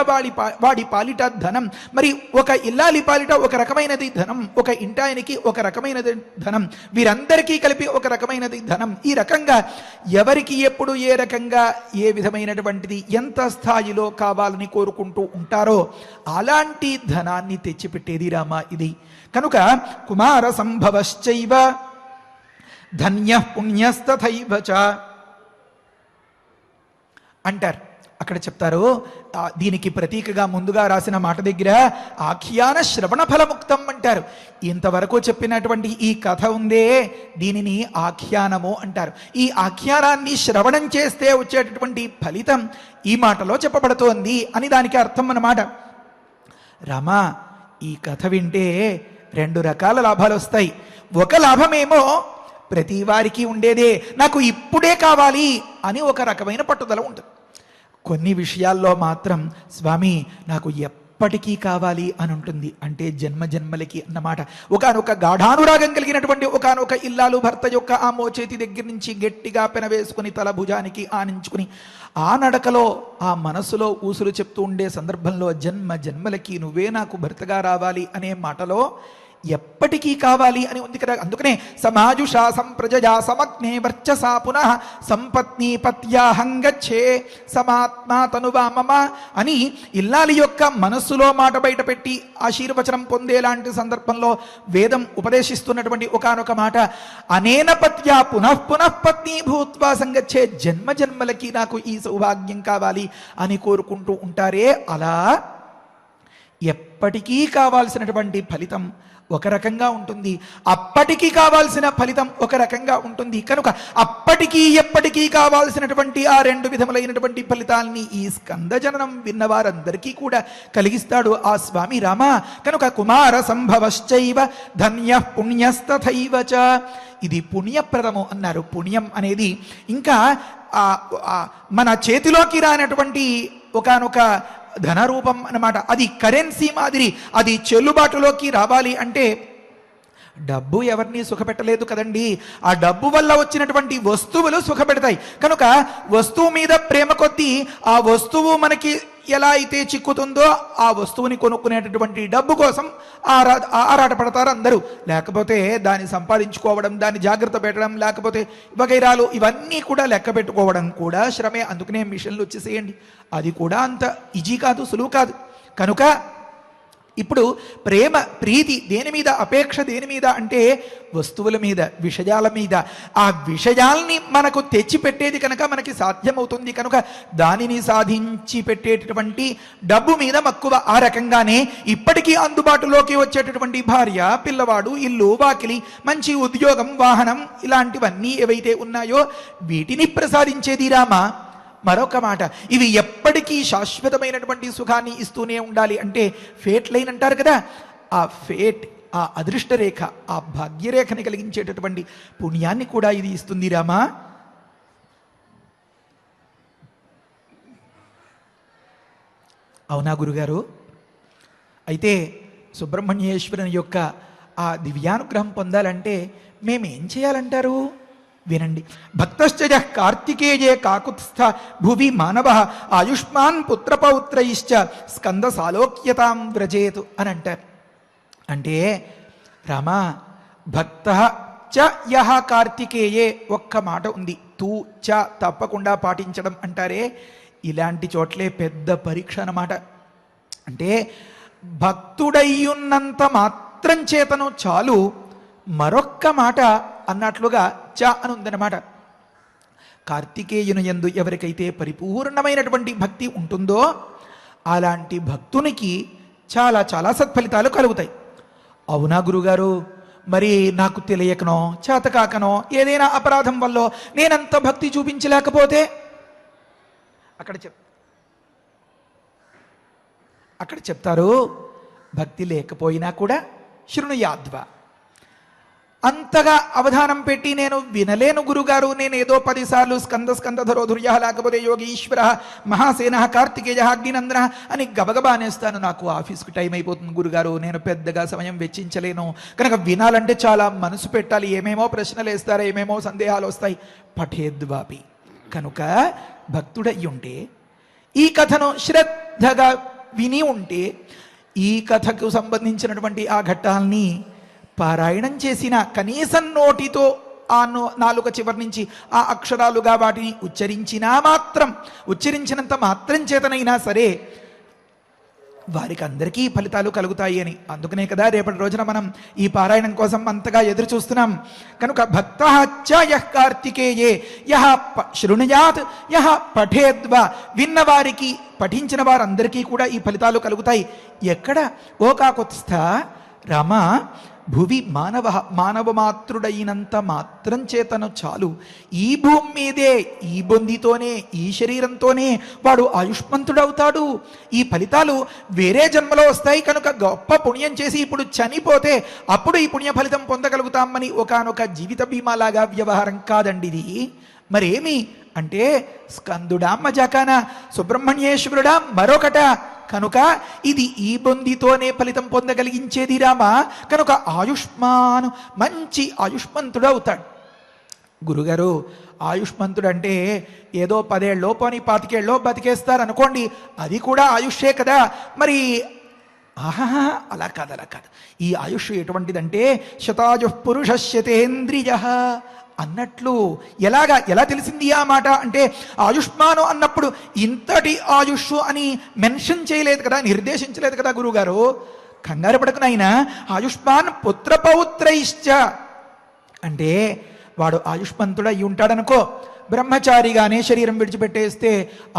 వాడి పాలిట ధనం, మరి ఒక ఇల్లాలి పాలిట ఒక రకమైనది ధనం, ఒక ఇంటాయనికి ఒక రకమైనది ధనం, వీరందరికీ కలిపి ఒక రకమైనది ధనం. ఈ రకంగా ఎవరికి ఎప్పుడు ఏ రకంగా ఏ విధమైనటువంటిది ఎంత స్థాయిలో కావాలని కోరుకుంటూ ఉంటారో అలాంటి ధనాన్ని తెచ్చిపెట్టేది రామ ఇది. కనుక కుమార సంభవశ్చైవ ధన్య పుణ్యస్తథైవ చ అంటారు. అక్కడ చెప్తారు దీనికి ప్రతీకగా ముందుగా రాసిన మాట దగ్గర ఆఖ్యాన శ్రవణ ఫలముక్తం అంటారు. ఇంతవరకు చెప్పినటువంటి ఈ కథ ఉందే దీనిని ఆఖ్యానము అంటారు. ఈ ఆఖ్యానాన్ని శ్రవణం చేస్తే వచ్చేటటువంటి ఫలితం ఈ మాటలో చెప్పబడుతోంది అని దానికి అర్థం అన్నమాట. రామా, ఈ కథ వింటే 2 రకాల లాభాలు వస్తాయి. ఒక లాభమేమో ప్రతి వారికి ఉండేదే, నాకు ఇప్పుడే కావాలి అని ఒక రకమైన పట్టుదల ఉంటుంది. కొన్ని విషయాల్లో మాత్రం స్వామి నాకు ఎప్పటికీ కావాలి అని ఉంటుంది. అంటే జన్మ జన్మలకి అన్నమాట. ఒకానొక గాఢానురాగం కలిగినటువంటి ఒకానొక ఇల్లాలు భర్త యొక్క ఆ మోచేతి దగ్గర నుంచి గట్టిగా పెనవేసుకుని తల భుజానికి ఆనించుకుని ఆ నడకలో ఆ మనసులో ఊసులు చెప్తూ ఉండే సందర్భంలో జన్మ జన్మలకి నువ్వే నాకు భర్తగా రావాలి అనే మాటలో ఎప్పటికీ కావాలి అని ఉంది కదా. అందుకనే సమాజుషా సంప్రజయా సమగ్నే వర్చసా పునః సంపత్ని పత్యాహంగచ్చే సమాత్మా తనువా మమ అని ఇల్లాలి యొక్క మనస్సులో మాట బయట పెట్టి ఆశీర్వచనం పొందేలాంటి సందర్భంలో వేదం ఉపదేశిస్తున్నటువంటి ఒకానొక మాట, అనేన పత్యా పునః పునః పత్ని భూత్వా సంగచ్చే, జన్మ జన్మలకి నాకు ఈ సౌభాగ్యం కావాలి అని కోరుకుంటూ ఉంటారే. అలా ఎప్పటికీ కావాల్సినటువంటి ఫలితం ఒక రకంగా ఉంటుంది, అప్పటికి కావాల్సిన ఫలితం ఒక రకంగా ఉంటుంది. కనుక అప్పటికీ ఎప్పటికీ కావాల్సినటువంటి ఆ 2 విధములైనటువంటి ఫలితాల్ని ఈ స్కందజననం విన్నవారందరికీ కూడా కలిగిస్తాడు ఆ స్వామి రామ. కనుక కుమార సంభవశ్చైవ ధన్య పుణ్యస్తథైవ చ, ఇది పుణ్యప్రదము అన్నారు. పుణ్యం అనేది ఇంకా మన చేతిలోకి రానటువంటి ఒకానొక ధనరూపం అన్నమాట. అది కరెన్సీ మాదిరి, అది చెల్లుబాటులోకి రావాలి అంటే డబ్బు ఎవరిని సుఖపెట్టలేదు కదండి. ఆ డబ్బు వల్ల వచ్చినటువంటి వస్తువులు సుఖపెడతాయి. కనుక వస్తువు మీద ప్రేమ కొద్దీ ఆ వస్తువు మనకి ఎలా అయితే చిక్కుతుందో ఆ వస్తువుని కొనుక్కునేటటువంటి డబ్బు కోసం ఆరాట పడతారు అందరూ. లేకపోతే దాన్ని సంపాదించుకోవడం, దాన్ని జాగ్రత్త పెట్టడం, లేకపోతే వగైరాలు ఇవన్నీ కూడా లెక్క పెట్టుకోవడం కూడా శ్రమే. అందుకనే మిషన్లు వచ్చేసేయండి, అది కూడా అంత ఈజీ కాదు, సులువు కాదు. కనుక ఇప్పుడు ప్రేమ ప్రీతి దేని మీద, అపేక్ష దేని మీద అంటే వస్తువుల మీద, విషయాల మీద. ఆ విషయాల్ని మనకు తెచ్చి పెట్టేది కనుక మనకి సాధ్యమవుతుంది. కనుక దానిని సాధించి పెట్టేటటువంటి డబ్బు మీద మక్కువ. ఆ రకంగానే ఇప్పటికీ అందుబాటులోకి వచ్చేటటువంటి భార్య, పిల్లవాడు, ఇల్లు, వాకిలి, మంచి ఉద్యోగం, వాహనం ఇలాంటివన్నీ ఏవైతే ఉన్నాయో వీటిని ప్రసాదించేది రామ. మరొక మాట, ఇవి ఎప్పటికీ శాశ్వతమైనటువంటి సుఖాన్ని ఇస్తూనే ఉండాలి అంటే ఫేట్ లైన్ అంటారు కదా. ఆ ఫేట్, ఆ అదృష్ట రేఖ, ఆ భాగ్యరేఖని కలిగించేటటువంటి పుణ్యాన్ని కూడా ఇది ఇస్తుంది రామా. అవునా గురుగారు? అయితే సుబ్రహ్మణ్యేశ్వరుని యొక్క ఆ దివ్యానుగ్రహం పొందాలంటే మేమేం చేయాలంటారు? వినండి. భక్తశ్చ కార్తికేయే కాకుత్స్థ భువి మానవ ఆయుష్మాన్ పుత్రపౌత్రైశ్చ స్కంద సాలోక్యతాం వ్రజేతు అని అంటారు. అంటే రామా, భక్త చ యహ కార్తికేయే ఒక్క మాట ఉంది. తూ చ తప్పకుండా పాటించడం అంటారే, ఇలాంటి చోట్లే పెద్ద పరీక్ష అన్నమాట. అంటే భక్తుడయ్యున్నంత మాత్రం చేతను చాలు, మరొక్క మాట అన్నట్లుగా చ అని ఉందన్నమాట. కార్తికేయుని యందు ఎవరికైతే పరిపూర్ణమైనటువంటి భక్తి ఉంటుందో అలాంటి భక్తునికి చాలా చాలా సత్ఫలితాలు కలుగుతాయి. అవునా గురుగారు? మరి నాకు తెలియకనో చేతకాకనో ఏదైనా అపరాధం వల్ల నేనంత భక్తి చూపించలేకపోతే అక్కడ చెప్తారు, భక్తి లేకపోయినా కూడా శృణుయాద్వ. అంతగా అవధానం పెట్టి నేను వినలేను గురుగారు, నేను ఏదో 10 సార్లు స్కందధరోధుర్య లేకపోతే యోగీశ్వర మహాసేన కార్తికేయ అగ్నినందన అని గబగబానేస్తాను, నాకు ఆఫీస్కి టైం అయిపోతుంది గురుగారు, నేను పెద్దగా సమయం వెచ్చించలేను. కనుక వినాలంటే చాలా మనసు పెట్టాలి, ఏమేమో ప్రశ్నలు వేస్తారు, ఏమేమో సందేహాలు వస్తాయి. పఠేద్వాపి. కనుక భక్తుడయ్యి ఉంటే, ఈ కథను శ్రద్ధగా విని ఉంటే, ఈ కథకు సంబంధించినటువంటి ఆ ఘట్టాల్ని పారాయణం చేసిన, కనీసం నోటితో ఆ నాలుక చివరి నుంచి ఆ అక్షరాలుగా వాటిని ఉచ్చరించినంత మాత్రం చేతనైనా సరే వారికి అందరికీ ఫలితాలు కలుగుతాయి అని. అందుకనే కదా రేపటి రోజున మనం ఈ పారాయణం కోసం అంతగా ఎదురు చూస్తున్నాం. కనుక భక్తః చ యః కార్తికేయే యః శృణుయాత్ యః పఠేద్వా, విన్నవారికి పఠించిన వారందరికీ కూడా ఈ ఫలితాలు కలుగుతాయి. ఎక్కడ? ఓ కాకుత్స్థ రామ, భువి మానవ మాతృడైనంత మాత్రం చేతను చాలు. ఈ భూమి మీదే ఈ బొందితోనే ఈ శరీరంతోనే వాడు ఆయుష్మంతుడవుతాడు. ఈ ఫలితాలు వేరే జన్మలో వస్తాయి. కనుక గొప్ప పుణ్యం చేసి ఇప్పుడు చనిపోతే అప్పుడు ఈ పుణ్య ఫలితం పొందగలుగుతామని ఒకానొక జీవిత బీమాలాగా వ్యవహారం కాదండి ఇది. మరేమి అంటే స్కందుడా మజాకాన, సుబ్రహ్మణ్యేశ్వరుడా మరొకట. కనుక ఇది ఈ బొందితోనే ఫలితం పొందగలిగించేది రామ. కనుక ఆయుష్మాన్, మంచి ఆయుష్మంతుడు అవుతాడు. గురుగారు, ఆయుష్మంతుడు అంటే ఏదో 10 ఏళ్ళో పోనీ 25 ఏళ్ళో బతికేస్తారు అనుకోండి, అది కూడా ఆయుష్యే కదా. మరి ఆహా, అలా కాదు. ఈ ఆయుష్ ఎటువంటిదంటే శతాయు పురుష శతేంద్రియ అన్నట్లు. ఎలా తెలిసింది ఆ మాట అంటే ఆయుష్మాను అన్నప్పుడు ఇంతటి ఆయుష్ అని మెన్షన్ చేయలేదు కదా, నిర్దేశించలేదు కదా గురువుగారు. కంగారు పడకు నాయనా. ఆయుష్మాన్ పుత్రపౌత్రైశ్చ అంటే వాడు ఆయుష్మంతుడు అయి ఉంటాడనుకో. బ్రహ్మచారిగానే శరీరం విడిచిపెట్టేస్తే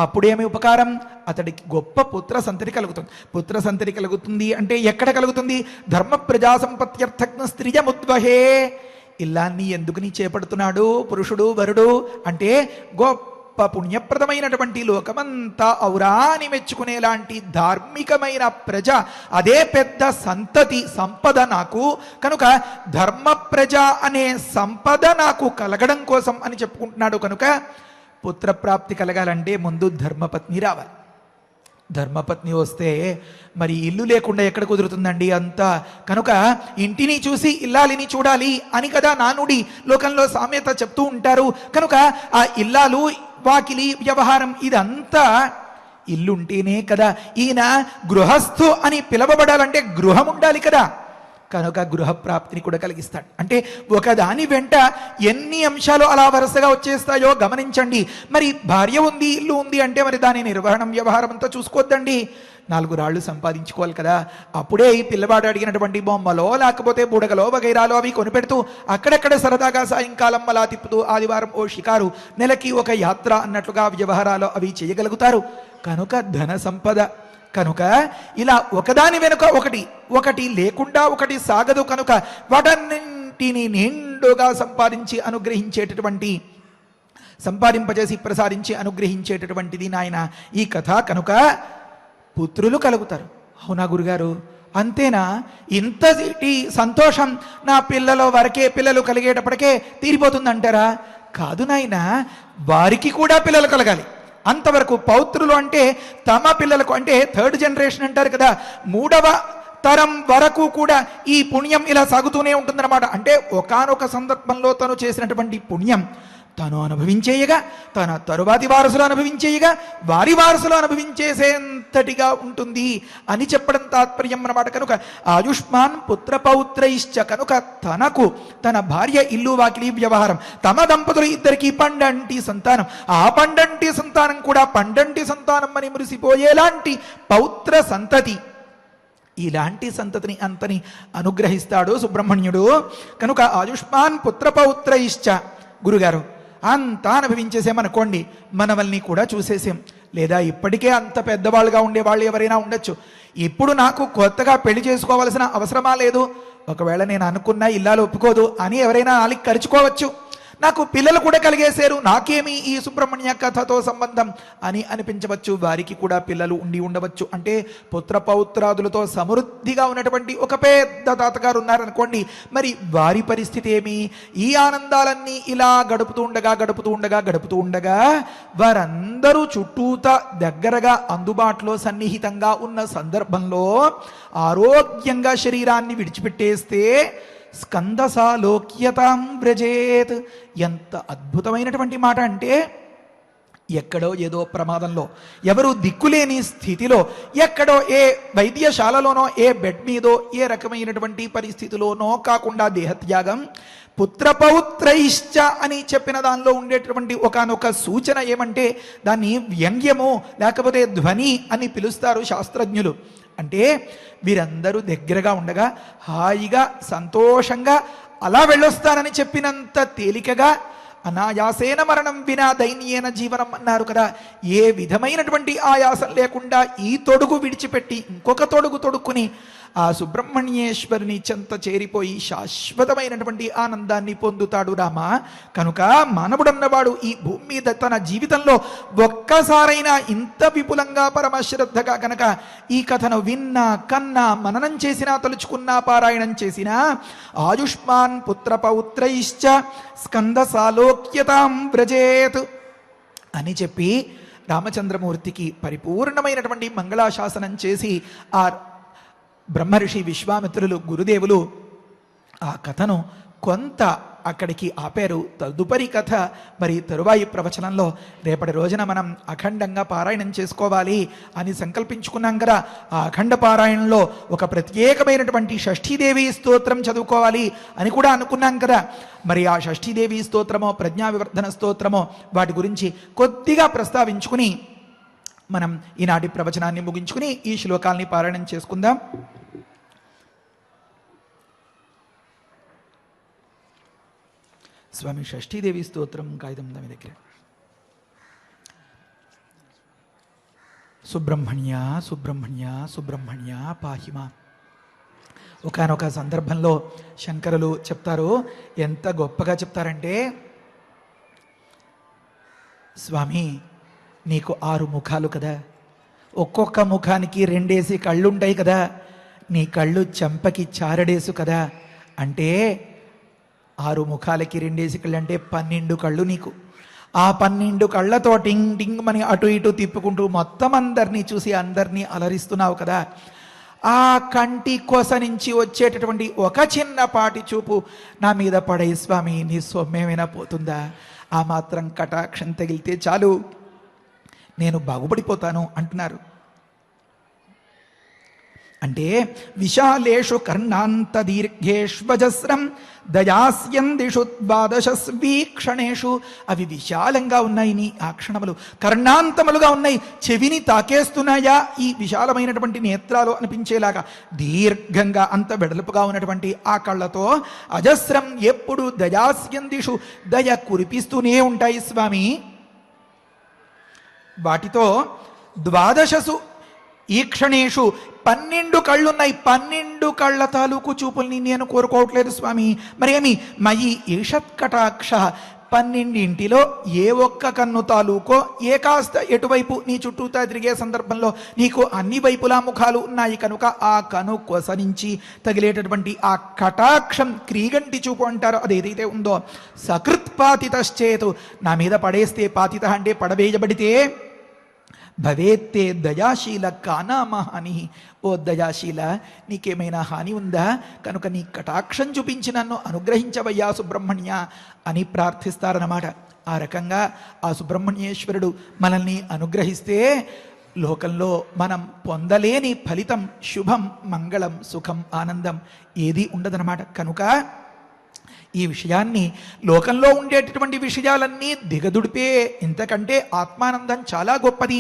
అప్పుడేమి ఉపకారం? అతడికి గొప్ప పుత్ర సంతతి కలుగుతుంది. పుత్ర సంతతి కలుగుతుంది అంటే ఎక్కడ కలుగుతుంది? ధర్మ ప్రజా సంపత్త్యర్థజ్ఞ స్త్రియముద్వహే. ఇల్లాన్ని ఎందుకుని చేపడుతున్నాడు పురుషుడు వరుడు అంటే గొప్ప పుణ్యప్రదమైనటువంటి లోకమంతా ఔరాని మెచ్చుకునేలాంటి ధార్మికమైన ప్రజ, అదే పెద్ద సంతతి సంపద నాకు. కనుక ధర్మ ప్రజ అనే సంపద నాకు కలగడం కోసం అని చెప్పుకుంటున్నాడు. కనుక పుత్రప్రాప్తి కలగాలంటే ముందు ధర్మపత్ని రావాలి. ధర్మపత్ని వస్తే మరి ఇల్లు లేకుండా ఎక్కడ కుదురుతుందండి అంతా. కనుక ఇంటిని చూసి ఇల్లాలిని చూడాలి అని కదా నానుడి, లోకంలో సామెత చెప్తూ ఉంటారు. కనుక ఆ ఇల్లాలు వాకిలి వ్యవహారం ఇదంతా ఇల్లుంటేనే కదా. ఈయన గృహస్థు అని పిలవబడాలంటే గృహం ఉండాలి కదా. కనుక గృహప్రాప్తిని కూడా కలిగిస్తాడు. అంటే ఒకదాని వెంట ఎన్ని అంశాలు అలా వరుసగా వచ్చేస్తాయో గమనించండి. మరి భార్య ఉంది, ఇల్లు ఉంది అంటే మరి దాని నిర్వహణం వ్యవహారం అంతా చూసుకోవద్దండి. 4 రాళ్ళు సంపాదించుకోవాలి కదా. అప్పుడే ఈ పిల్లవాడు అడిగినటువంటి బొమ్మలో లేకపోతే బుడగలో వగైరాలో అవి కొనిపెడుతూ అక్కడక్కడ సరదాగా సాయంకాలం అలా తిప్పుతూ ఆదివారం ఓ షికారు, నెలకి ఒక యాత్ర అన్నట్లుగా వ్యవహారాలు అవి చేయగలుగుతారు. కనుక ధన సంపద. కనుక ఇలా ఒకదాని వెనుక ఒకటి లేకుండా ఒకటి సాగదు. కనుక వాటన్నింటిని నిండుగా సంపాదింపజేసి ప్రసాదించి అనుగ్రహించేటటువంటిది నాయన ఈ కథ. కనుక పుత్రులు కలుగుతారు. అవునా గురుగారు? అంతేనా? ఇంతటి సంతోషం నా పిల్లలు కలిగేటప్పటికే తీరిపోతుందంటారా? కాదు నాయన, వారికి కూడా పిల్లలు కలగాలి. అంతవరకు పౌత్రులు అంటే తమ పిల్లలకు, అంటే 3rd జనరేషన్ అంటారు కదా, 3వ తరం వరకు కూడా ఈ పుణ్యం ఇలా సాగుతూనే ఉంటుందన్నమాట. అంటే ఒకానొక సందర్భంలో తను చేసినటువంటి పుణ్యం తను అనుభవించేయగా, తన తరువాతి వారసులు అనుభవించేయగా, వారి వారసులు అనుభవించేసేంతటిగా ఉంటుంది అని చెప్పడం తాత్పర్యం అన్నమాట. కనుక ఆయుష్మాన్ పుత్రపౌత్రైశ్చ. కనుక తనకు తన భార్య, ఇల్లు, వాకిలి వ్యవహారం, తమ దంపతులు ఇద్దరికి పండంటి సంతానం, ఆ పండంటి సంతానం కూడా పండంటి సంతానం అని మురిసిపోయేలాంటి పౌత్ర సంతతి, ఇలాంటి సంతతిని అంతని అనుగ్రహిస్తాడు సుబ్రహ్మణ్యుడు. కనుక ఆయుష్మాన్ పుత్రపౌత్రైశ్చ. గురుగారు, అంతా అనుభవించేసామనుకోండి, మనవల్ని కూడా చూసేసాం. లేదా ఇప్పటికే అంత పెద్దవాళ్ళుగా ఉండేవాళ్ళు ఎవరైనా ఉండొచ్చు. ఇప్పుడు నాకు కొత్తగా పెళ్లి చేసుకోవాల్సిన అవసరమా లేదు. ఒకవేళ నేను అనుకున్నా ఇల్లాలు ఒప్పుకోదు అని ఎవరైనా నాలికి ఖర్చుకోవచ్చు. నాకు పిల్లలు కూడా కలిగేశారు, నాకేమి ఈ సుబ్రహ్మణ్య కథతో సంబంధం అని అనిపించవచ్చు. వారికి కూడా పిల్లలు ఉండవచ్చు. అంటే పుత్రపౌత్రాదులతో సమృద్ధిగా ఉన్నటువంటి ఒక పెద్ద తాతగారు ఉన్నారనుకోండి, మరి వారి పరిస్థితి ఏమి? ఈ ఆనందాలన్నీ ఇలా గడుపుతూ ఉండగా వారందరూ చుట్టూత దగ్గరగా అందుబాటులో సన్నిహితంగా ఉన్న సందర్భంలో ఆరోగ్యంగా శరీరాన్ని విడిచిపెట్టేస్తే స్కందసాలోక్యతాం వ్రజేత్. ఎంత అద్భుతమైనటువంటి మాట అంటే, ఎక్కడో ఏదో ప్రమాదంలో, ఎవరు దిక్కులేని స్థితిలో, ఎక్కడో ఏ వైద్యశాలలోనో, ఏ బెడ్ మీదో, ఏ రకమైనటువంటి పరిస్థితిలోనో కాకుండా దేహత్యాగం. పుత్రపౌత్రైశ్చ అని చెప్పిన దానిలో ఉండేటటువంటి ఒకానొక సూచన ఏమంటే, దాన్ని వ్యంగ్యము లేకపోతే ధ్వని అని పిలుస్తారు శాస్త్రజ్ఞులు. అంటే వీరందరూ దగ్గరగా ఉండగా హాయిగా సంతోషంగా అలా వెళ్ళొస్తానని చెప్పినంత తేలికగా అనాయాసేన మరణం వినా దైన్యేన జీవనం అన్నారు కదా. ఏ విధమైనటువంటి ఆయాసం లేకుండా ఈ తొడుగు విడిచిపెట్టి ఇంకొక తొడుగు తొడుక్కుని ఆ సుబ్రహ్మణ్యేశ్వరుని చెంత చేరిపోయి శాశ్వతమైనటువంటి ఆనందాన్ని పొందుతాడు రామ. కనుక మానవుడన్నవాడు ఈ భూమి మీద తన జీవితంలో ఒక్కసారైనా ఇంత విపులంగా పరమశ్రద్ధగా కనుక ఈ కథను విన్నా కన్నా మననం చేసినా తలుచుకున్నా పారాయణం చేసినా ఆయుష్మాన్ పుత్ర పౌత్రైశ్చ స్కంద సాలోక్యతాం వ్రజేత్ అని చెప్పి రామచంద్రమూర్తికి పరిపూర్ణమైనటువంటి మంగళాశాసనం చేసి ఆ బ్రహ్మర్షి విశ్వామిత్రులు గురుదేవులు ఆ కథను కొంత అక్కడికి ఆపారు. తదుపరి కథ మరి తరువాయి ప్రవచనంలో రేపటి రోజున మనం అఖండంగా పారాయణం చేసుకోవాలి అని సంకల్పించుకున్నాం కదా. ఆ అఖండ పారాయణంలో ఒక ప్రత్యేకమైనటువంటి షష్ఠీదేవి స్తోత్రం చదువుకోవాలి అని కూడా అనుకున్నాం కదా. మరి ఆ షష్ఠీదేవి స్తోత్రమో ప్రజ్ఞా వివర్ధన స్తోత్రమో వాటి గురించి కొద్దిగా ప్రస్తావించుకుని మనం ఈనాటి ప్రవచనాన్ని ముగించుకుని ఈ శ్లోకాల్ని పారాయణం చేసుకుందాం. స్వామి షష్ఠీదేవి స్తోత్రం కాగితం మీ దగ్గర. సుబ్రహ్మణ్య సుబ్రహ్మణ్య సుబ్రహ్మణ్య పాహిమ. ఒకానొక సందర్భంలో శంకరులు చెప్తారు, ఎంత గొప్పగా చెప్తారంటే, స్వామి నీకు 6 ముఖాలు కదా, ఒక్కొక్క ముఖానికి 2 కళ్ళుంటాయి కదా, నీ కళ్ళు చెంపకి చారడేసు కదా, అంటే 6 ముఖాలకి 2 కళ్ళు అంటే 12 కళ్ళు నీకు. ఆ 12 కళ్ళతో టింగ్ టింగ్ మని అటు ఇటు తిప్పుకుంటూ మొత్తం అందరినీ చూసి అందరినీ అలరిస్తున్నావు కదా. ఆ కంటి కొస నుంచి వచ్చేటటువంటి ఒక చిన్నపాటి చూపు నా మీద పడే స్వామి, నీ సొమ్మేమైనా పోతుందా? ఆ మాత్రం కటాక్షం తగిలితే చాలు నేను బాగుపడిపోతాను అంటున్నారు. అంటే విశాలేషు కర్ణాంత దీర్ఘేష్వజస్రం దయాస్యందిషు ద్వాదశస్వీక్షణేషు. అవి విశాలంగా ఉన్నాయి నీ ఆ క్షణములు, కర్ణాంతములుగా ఉన్నాయి, చెవిని తాకేస్తున్నాయా ఈ విశాలమైనటువంటి నేత్రాలు అనిపించేలాగా. దీర్ఘంగా అంత వెడల్పుగా ఉన్నటువంటి ఆ కళ్ళతో అజస్రం ఎప్పుడు దయాస్యందిషు దయ కురిపిస్తూనే ఉంటాయి స్వామి. వాటితో ద్వాదశసు ఈక్షణేషు 12 కళ్ళున్నాయి. 12 కళ్ళ తాలూకు చూపుల్ని నేను కోరుకోవట్లేదు స్వామి. మరేమి మయి ఈషత్కటాక్ష, 12 ఏ ఒక్క కన్ను తాలూకో ఏ కాస్త ఎటువైపు నీ చుట్టూతా తిరిగే సందర్భంలో నీకు అన్ని వైపులా ముఖాలు ఉన్నాయి కనుక ఆ కను కొస నుంచి తగిలేటటువంటి ఆ కటాక్షం, క్రీగంటి చూపు అంటారో అదేదైతే ఉందో, సకృత్ పాతితశ్చేతు, నా మీద పడేస్తే, పాతిత అంటే పడవేయబడితే, భవేత్తే దయాశీల కానామహాని. ఓ దయాశీల, నీకేమైనా హాని ఉందా? కనుక నీ కటాక్షం చూపించి నన్ను అనుగ్రహించవయ్యా సుబ్రహ్మణ్య అని ప్రార్థిస్తారన్నమాట. ఆ రకంగా ఆ సుబ్రహ్మణ్యేశ్వరుడు మనల్ని అనుగ్రహిస్తే లోకంలో మనం పొందలేని ఫలితం, శుభం, మంగళం, సుఖం, ఆనందం ఏది ఉండదన్నమాట. కనుక ఈ విషయాన్ని, లోకంలో ఉండేటటువంటి విషయాలన్నీ దిగదుడిపే, ఇంతకంటే ఆత్మానందం చాలా గొప్పది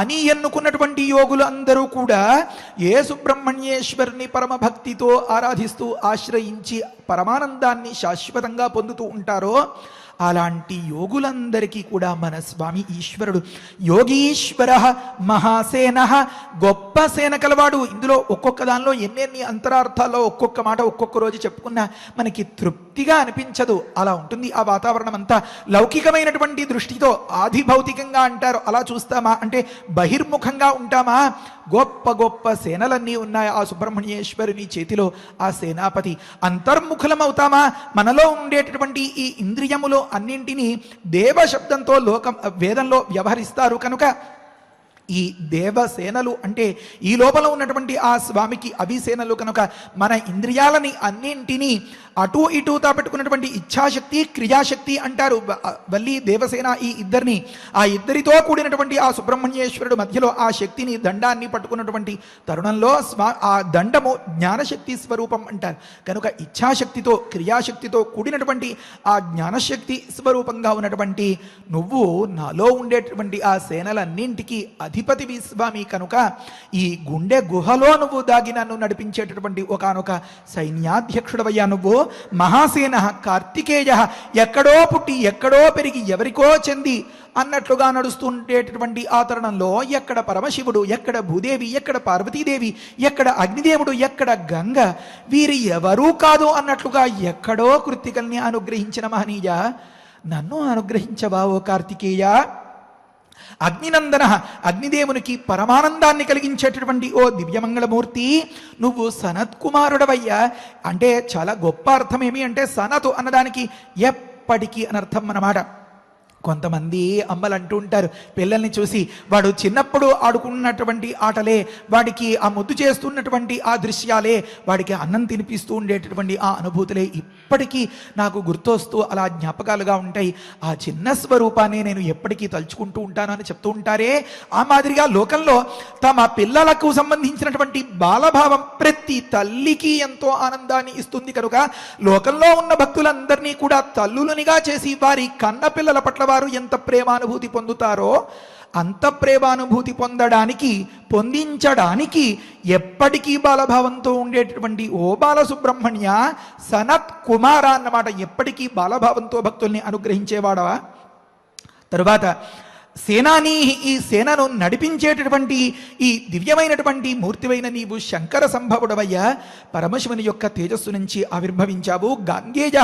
అని ఎన్నుకున్నటువంటి యోగులు అందరూ కూడా ఏ సుబ్రహ్మణ్యేశ్వరుని పరమభక్తితో ఆరాధిస్తూ ఆశ్రయించి పరమానందాన్ని శాశ్వతంగా పొందుతూ ఉంటారో అలాంటి యోగులందరికీ కూడా మన స్వామి ఈశ్వరుడు యోగీశ్వర మహాసేన, గొప్ప సేన కలవాడు. ఇందులో ఒక్కొక్క దానిలో ఎన్నెన్ని అంతరార్థాల్లో ఒక్కొక్క మాట ఒక్కొక్క రోజు చెప్పుకున్నా మనకి తృప్తిగా అనిపించదు. అలా ఉంటుంది ఆ వాతావరణం అంతా. లౌకికమైనటువంటి దృష్టితో ఆది భౌతికంగా అంటారు, అలా చూస్తామా అంటే బహిర్ముఖంగా ఉంటామా? గొప్ప గొప్ప సేనలన్నీ ఉన్నాయి ఆ సుబ్రహ్మణ్యేశ్వరుని చేతిలో, ఆ సేనాపతి. అంతర్ముఖులమవుతామా? మనలో ఉండేటటువంటి ఈ ఇంద్రియములో అన్నింటినీ దేవశబ్దంతో వేదంలో వ్యవహరిస్తారు కనుక ఈ దేవసేనలు అంటే ఈ లోపల ఉన్నటువంటి ఆ స్వామికి అవి సేనలు కనుక మన ఇంద్రియాలని అన్నింటినీ అటు ఇటు తాపెట్టుకున్నటువంటి ఇచ్ఛాశక్తి, క్రియాశక్తి అంటారు. వల్లి దేవసేన ఈ ఇద్దరిని, ఆ ఇద్దరితో కూడినటువంటి ఆ సుబ్రహ్మణ్యేశ్వరుడు మధ్యలో ఆ శక్తిని, దండాన్ని పట్టుకున్నటువంటి తరుణంలో ఆ దండము జ్ఞానశక్తి స్వరూపం అంటారు. కనుక ఇచ్ఛాశక్తితో, క్రియాశక్తితో కూడినటువంటి ఆ జ్ఞానశక్తి స్వరూపంగా ఉన్నటువంటి నువ్వు నాలో ఉండేటువంటి ఆ సేనలన్నింటికీ అధిపతివి స్వామి కనుక ఈ గుండె గుహలో నువ్వు దాగి నన్ను నడిపించేటటువంటి ఒకానొక సైన్యాధ్యక్షుడవయ్యా నువ్వు. మహాసేన కార్తికేయ, ఎక్కడో పుట్టి ఎక్కడో పెరిగి ఎవరికో చెంది అన్నట్లుగా నడుస్తుండేటటువంటి ఆ తరుణంలో ఎక్కడ పరమశివుడు, ఎక్కడ భూదేవి, ఎక్కడ పార్వతీదేవి, ఎక్కడ అగ్నిదేవుడు, ఎక్కడ గంగ, వీరి ఎవరూ కాదు అన్నట్లుగా ఎక్కడో కృత్తికల్ని అనుగ్రహించిన మహనీయ, నన్ను అనుగ్రహించవా ఓ కార్తికేయ? అగ్నినందన, అగ్నిదేవునికి పరమానందాన్ని కలిగించేటటువంటి ఓ దివ్యమంగళమూర్తి, నువ్వు సనత్కుమారుడవయ్యా. అంటే చాలా గొప్ప అర్థం ఏమి అంటే సనతు అన్నదానికి ఎప్పటికీ అనర్థం అన్నమాట. కొంతమంది అమ్మలు అంటూ ఉంటారు పిల్లల్ని చూసి, వాడు చిన్నప్పుడు ఆడుకున్నటువంటి ఆటలే, వాడికి ఆ ముద్దు చేస్తున్నటువంటి ఆ దృశ్యాలే, వాడికి అన్నం తినిపిస్తూ ఉండేటటువంటి ఆ అనుభూతులే ఇప్పటికీ నాకు గుర్తొస్తూ అలా జ్ఞాపకాలుగా ఉంటాయి. ఆ చిన్న స్వరూపాన్ని నేను ఎప్పటికీ తలుచుకుంటూ ఉంటాను అని చెప్తూ ఉంటారే. ఆ మాదిరిగా లోకంలో తమ పిల్లలకు సంబంధించినటువంటి బాలభావం ప్రతి తల్లికి ఎంతో ఆనందాన్ని ఇస్తుంది కనుక లోకంలో ఉన్న భక్తులందరినీ కూడా తల్లులనిగా చేసి వారి కన్న పిల్లల పట్ల వారు ఎంత ప్రేమానుభూతి పొందుతారో అంత ప్రేమానుభూతి పొందించడానికి ఎప్పటికీ బాలభావంతో ఉండేటటువంటి ఓ బాలసుబ్రహ్మణ్య సనత్ కుమార అన్నమాట. ఎప్పటికీ బాలభావంతో భక్తుల్ని అనుగ్రహించేవాడవా. తరువాత సేనాని, ఈ సేనను నడిపించేటటువంటి ఈ దివ్యమైనటువంటి మూర్తివైన నీవు శంకర సంభవుడవయ్యా. పరమశివుని యొక్క తేజస్సు నుంచి ఆవిర్భవించావు. గంగేజ,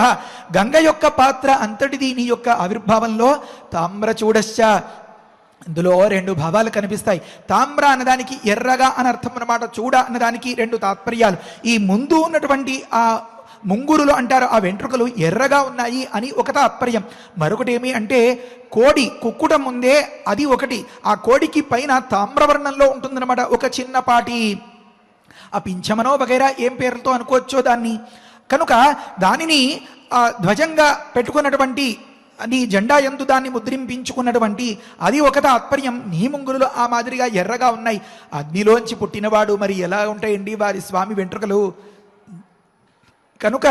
గంగ యొక్క పాత్ర అంతటిది నీ యొక్క ఆవిర్భావంలో. తామ్రచూడశ్చ, ఇందులో రెండు భావాలు కనిపిస్తాయి. తామ్ర అన్నదానికి ఎర్రగా అని అర్థం అన్నమాట. చూడ అన్నదానికి రెండు తాత్పర్యాలు. ఈ ముందు ఉన్నటువంటి ఆ ముంగురులు అంటారు, ఆ వెంట్రుకలు ఎర్రగా ఉన్నాయి అని ఒక తాత్పర్యం. మరొకటి ఏమి అంటే కోడి కుక్కుట ముందే అది ఒకటి. ఆ కోడికి పైన తామ్రవర్ణంలో ఉంటుందన్నమాట ఒక చిన్నపాటి ఆ పింఛమనో వగైరా ఏం పేర్లతో అనుకోవచ్చో దాన్ని. కనుక దానిని ధ్వజంగా పెట్టుకున్నటువంటి నీ జెండా యందు దాన్ని ముద్రింపించుకున్నటువంటి అది ఒక తాత్పర్యం. నీ ముంగురులు ఆ మాదిరిగా ఎర్రగా ఉన్నాయి. అగ్నిలోంచి పుట్టినవాడు మరి ఎలా ఉంటాయండి వారి స్వామి వెంట్రుకలు. కనుక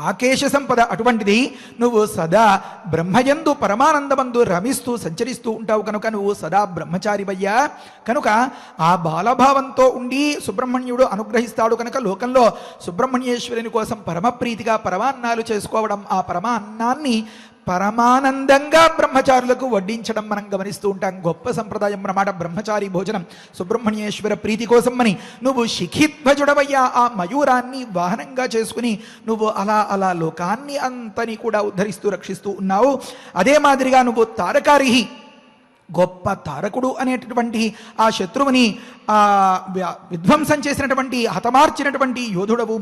ఆకేశ సంపద అటువంటిది. నువ్వు సదా బ్రహ్మయందు పరమానందమందు రమిస్తూ సంచరిస్తూ ఉంటావు కనుక నువ్వు సదా బ్రహ్మచారివయ్యా. కనుక ఆ బాలభావంతో ఉండి సుబ్రహ్మణ్యుడు అనుగ్రహిస్తాడు కనుక లోకంలో సుబ్రహ్మణ్యేశ్వరుని కోసం పరమప్రీతిగా పరమాన్నాలు చేసుకోవడం, ఆ పరమాన్నాన్ని పరమానందంగా బ్రహ్మచారులకు వడ్డించడం మనం గమనిస్తూ ఉంటాం. గొప్ప సంప్రదాయం అన్నమాట బ్రహ్మచారి భోజనం. సుబ్రహ్మణ్యేశ్వర ప్రీతి కోసం అని నువ్వు శిఖిధ్వజుడవయ్యా. ఆ మయూరాన్ని వాహనంగా చేసుకుని నువ్వు అలా అలా లోకాన్ని అంతని కూడా ఉద్ధరిస్తూ రక్షిస్తూ ఉన్నావు. అదే మాదిరిగా నువ్వు తారకారిహి, గొప్ప తారకుడు అనేటటువంటి ఆ శత్రువుని విధ్వంసం చేసినటువంటి హతమార్చినటువంటి యోధుడవు,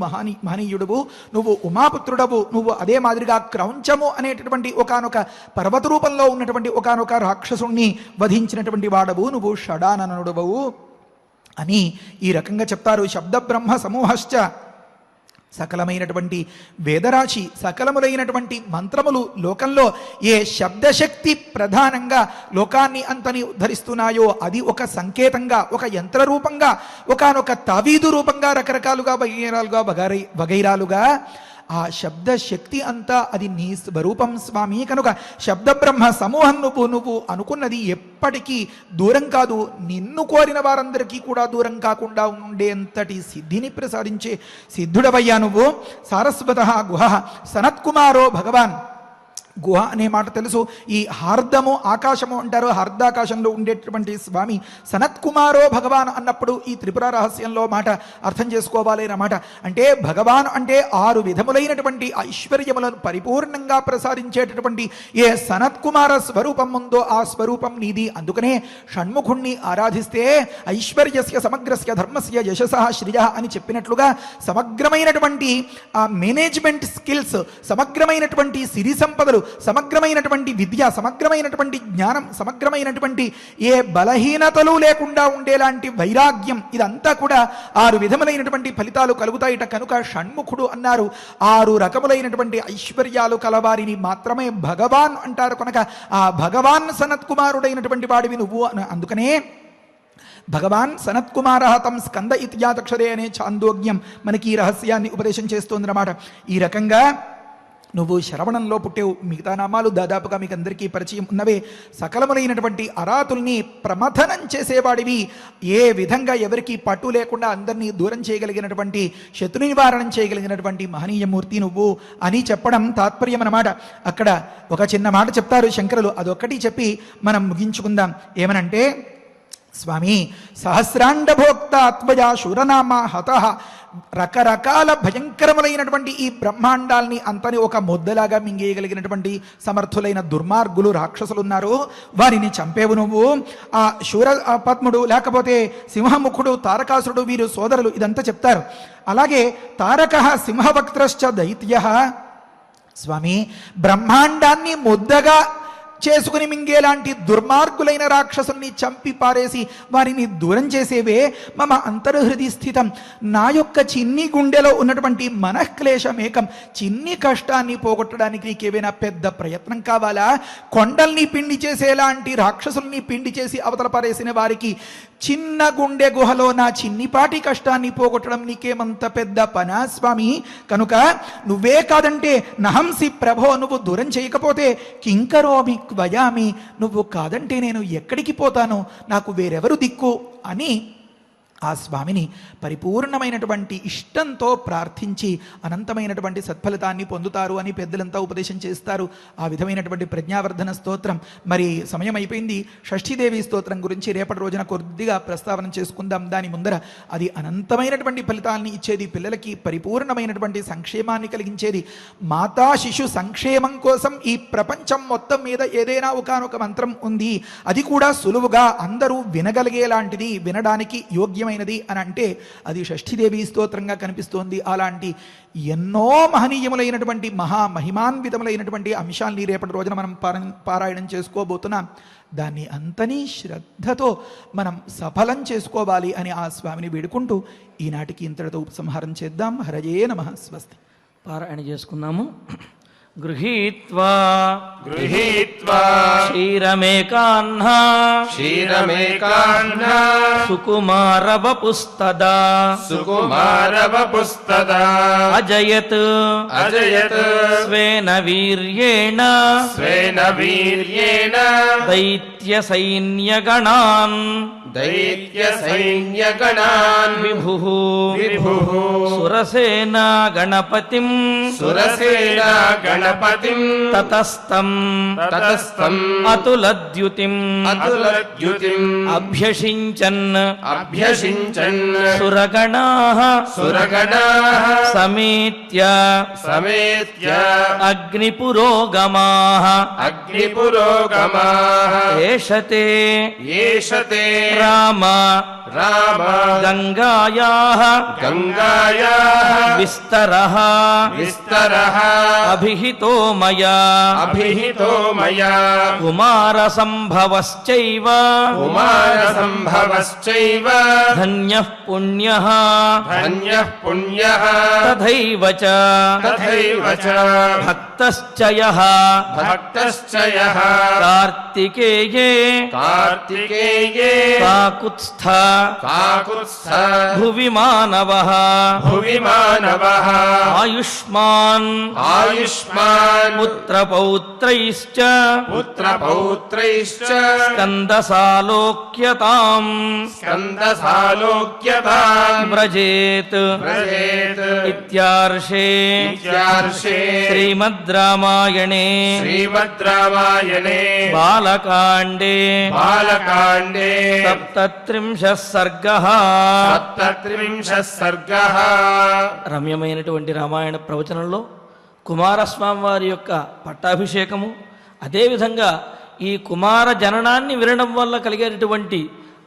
మహనీయుడవు. నువ్వు ఉమాపుత్రుడవు. నువ్వు అదే మాదిరిగా క్రౌంచము అనేటటువంటి ఒకానొక పర్వత రూపంలో ఉన్నటువంటి ఒకానొక రాక్షసుణ్ణి వధించినటువంటి వాడవు. నువ్వు షడాననుడవు అని ఈ రకంగా చెప్తారు. శబ్ద బ్రహ్మ సమూహశ్చ, సకలమైనటువంటి వేదరాశి, సకలములైనటువంటి మంత్రములు లోకంలో ఏ శబ్దశక్తి ప్రధానంగా లోకాన్ని అంతని ఉద్ధరిస్తున్నాయో అది ఒక సంకేతంగా, ఒక యంత్ర రూపంగా, ఒకనొక తావీదు రూపంగా, రకరకాలుగా వగైరాలుగా ఆ శబ్దశక్తి అంతా అది నీ స్వరూపం స్వామి. కనుక శబ్ద బ్రహ్మ సమూహం నువ్వు అనుకున్నది ఎప్పటికీ దూరం కాదు. నిన్ను కోరిన వారందరికీ కూడా దూరం కాకుండా ఉండేంతటి సిద్ధిని ప్రసాదించే సిద్ధుడవయ్యా నువ్వు. సారస్వత గుహ సనత్కుమారో భగవాన్. గుహ అనే మాట తెలుసు. ఈ హార్దము ఆకాశము అంటారు. హార్దాకాశంలో ఉండేటటువంటి స్వామి సనత్కుమారో భగవాన్ అన్నప్పుడు ఈ త్రిపుర రహస్యంలో మాట అర్థం చేసుకోవాలి అన్నమాట. అంటే భగవాన్ అంటే 6 విధములైనటువంటి ఐశ్వర్యములను పరిపూర్ణంగా ప్రసాదించేటటువంటి ఏ సనత్కుమార స్వరూపం ఉందో ఆ స్వరూపం నీది. అందుకనే షణ్ముఖుణ్ణి ఆరాధిస్తే ఐశ్వర్యస్య సమగ్రస్య ధర్మస్య యశసః శ్రియ అని చెప్పినట్లుగా సమగ్రమైనటువంటి ఆ మేనేజ్మెంట్ స్కిల్స్, సమగ్రమైనటువంటి సిరి సంపదలు, సమగ్రమైనటువంటి విద్య, సమగ్రమైనటువంటి జ్ఞానం, సమగ్రమైనటువంటి ఏ బలహీనతలు లేకుండా ఉండేలాంటి వైరాగ్యం, ఇదంతా కూడా 6 విధములైనటువంటి ఫలితాలు కలుగుతాయిట. కనుక షణ్ముఖుడు అన్నారు. 6 రకములైనటువంటి ఐశ్వర్యాలు కలవారిని మాత్రమే భగవాన్ అంటారు. కనుక ఆ భగవాన్ సనత్కుమారుడైనటువంటి వాడివి నువ్వు. అందుకనే భగవాన్ సనత్కుమార తం స్కంద ఇత్యాతక్షరే అనే ఛాందోగ్యం మనకి ఈ రహస్యాన్ని ఉపదేశం చేస్తోందన్నమాట. ఈ రకంగా నువ్వు శ్రవణంలో పుట్టేవు. మిగతా నామాలు దాదాపుగా మీకు అందరికీ పరిచయం ఉన్నవే. సకలములైనటువంటి అరాతుల్ని ప్రమథనం చేసేవాడివి. ఏ విధంగా ఎవరికి పట్టు లేకుండా అందరినీ దూరం చేయగలిగినటువంటి, శత్రు నివారణం చేయగలిగినటువంటి మహనీయమూర్తి నువ్వు అని చెప్పడం తాత్పర్యం అన్నమాట. అక్కడ ఒక చిన్న మాట చెప్తారు శంకరులు, అదొక్కటి చెప్పి మనం ముగించుకుందాం. ఏమనంటే, స్వామి సహస్రాండభోక్త ఆత్మజా శూరనామా హత, రకరకాల భయంకరములైనటువంటి ఈ బ్రహ్మాండాల్ని అంతని ఒక ముద్దలాగా మింగేయగలిగినటువంటి సమర్థులైన దుర్మార్గులు రాక్షసులు ఉన్నారు, వారిని చంపేవు నువ్వు. ఆ శూర పద్ముడు లేకపోతే సింహముఖుడు తారకాసురుడు వీరు సోదరులు, ఇదంతా చెప్తారు. అలాగే తారక సింహవక్త్రశ్చ దైత్య, స్వామి బ్రహ్మాండాన్ని ముద్దగా చేసుకుని మింగేలాంటి దుర్మార్గులైన రాక్షసుల్ని చంపి పారేసి వారిని దూరం చేసేవే. మమ అంతర్హృది స్థితం, నా యొక్క చిన్ని గుండెలో ఉన్నటువంటి మనఃక్లేశమేకం, చిన్ని కష్టాన్ని పోగొట్టడానికి నీకేమైనా పెద్ద ప్రయత్నం కావాలా? కొండల్ని పిండి చేసేలాంటి రాక్షసుల్ని పిండి చేసి అవతల పారేసిన వారికి చిన్న గుండె గుహలో నా చిన్నిపాటి కష్టాన్ని పోగొట్టడం నీకేమంత పెద్ద పనా స్వామి? కనుక నువ్వే కాదంటే నహంసి ప్రభో, నువ్వు దూరం చేయకపోతే కింకరోమి వయామి, నువ్వు కాదంటే నేను ఎక్కడికి పోతాను, నాకు వేరెవరు దిక్కు అని ఆ స్వామిని పరిపూర్ణమైనటువంటి ఇష్టంతో ప్రార్థించి అనంతమైనటువంటి సత్ఫలితాన్ని పొందుతారు అని పెద్దలంతా ఉపదేశం చేస్తారు. ఆ విధమైనటువంటి ప్రజ్ఞావర్ధన స్తోత్రం. మరి సమయం అయిపోయింది. షష్ఠీదేవి స్తోత్రం గురించి రేపటి రోజున కొద్దిగా ప్రస్తావన చేసుకుందాం. దాని ముందర అది అనంతమైనటువంటి ఫలితాన్ని ఇచ్చేది, పిల్లలకి పరిపూర్ణమైనటువంటి సంక్షేమాన్ని కలిగించేది. మాతా శిశు సంక్షేమం కోసం ఈ ప్రపంచం మొత్తం మీద ఏదైనా ఒకానొక మంత్రం ఉంది, అది కూడా సులువుగా అందరూ వినగలిగేలాంటిది, వినడానికి యోగ్యమైనది అని అంటే అది షష్ఠీదేవి స్తోత్రంగా కనిపిస్తోంది. అలాంటి ఎన్నో మహనీయములైనటువంటి మహామహిమాన్వితములైనటువంటి అంశాల్ని రేపటి రోజున మనం పారాయణం చేసుకోబోతున్నాం. దాన్ని అంతనీ శ్రద్ధతో మనం సఫలం చేసుకోవాలి అని ఆ స్వామిని వేడుకుంటూ ఈనాటికి ఇంతటితో ఉపసంహారం చేద్దాం. హరయే నమః. స్వస్తి. పారాయణ చేసుకున్నాము. గృహీత్వా క్షీరమేకాహ్నా సుకుమారవపుస్తదా అజయత్ స్వేన వీర్యేణ దైత్య సైన్యగణాన్ విభుః సురసేనా గణపతిం తతస్తం అతులద్యుతిం అభ్యషించన్ సురగణాః సమేత్య అగ్నిపురోగమాః ఏషతే రామ గంగాయాః విస్తరః అభిహితో మయా కుమారసంభవశ్చైవ ధన్యః పుణ్యః తథైవ చ భక్తశ్చ యః కార్తికేయే కాకుత్స్థ భువి మానవః ఆయుష్మాన్ పుత్రపౌత్రైశ్చ స్కందసాలోక్యతాం వ్రజేత్ ఇత్యార్షే శ్రీమద్ రామాయణే బాలకాండే సప్తత్రింశః సర్గః. రమ్యమైనటువంటి రామాయణ ప్రవచనంలో కుమారస్వామి వారి యొక్క పట్టాభిషేకము, అదేవిధంగా ఈ కుమార జననాన్ని వినడం వల్ల కలిగేటటువంటి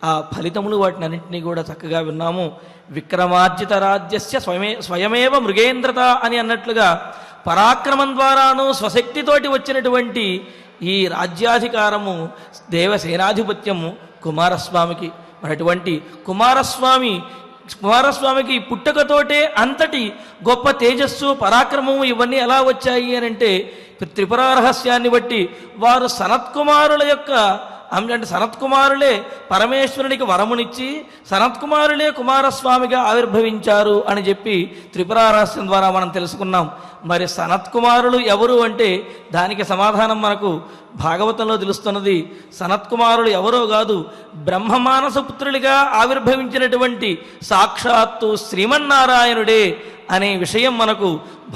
ఆ ఫలితములు, వాటిని అన్నింటినీ కూడా చక్కగా విన్నాము. విక్రమార్జిత రాజ్యస్య స్వయమేవ మృగేంద్రత అని అన్నట్లుగా పరాక్రమం ద్వారాను స్వశక్తితోటి వచ్చినటువంటి ఈ రాజ్యాధికారము, దేవసేనాధిపత్యము కుమారస్వామికి. మరి అటువంటి కుమారస్వామికి పుట్టుకతోటే అంతటి గొప్ప తేజస్సు, పరాక్రమము ఇవన్నీ ఎలా వచ్చాయి అని అంటే త్రిపుర రహస్యాన్ని బట్టి వారు సనత్కుమారుల యొక్క అంటే సనత్కుమారులే పరమేశ్వరునికి వరమునిచ్చి సనత్కుమారులే కుమారస్వామిగా ఆవిర్భవించారు అని చెప్పి త్రిపురారహస్యం ద్వారా మనం తెలుసుకున్నాం. మరి సనత్కుమారులు ఎవరు అంటే దానికి సమాధానం మనకు భాగవతంలో తెలుస్తున్నది. సనత్కుమారులు ఎవరో కాదు, బ్రహ్మమానస పుత్రులుగా ఆవిర్భవించినటువంటి సాక్షాత్తు శ్రీమన్నారాయణుడే అనే విషయం మనకు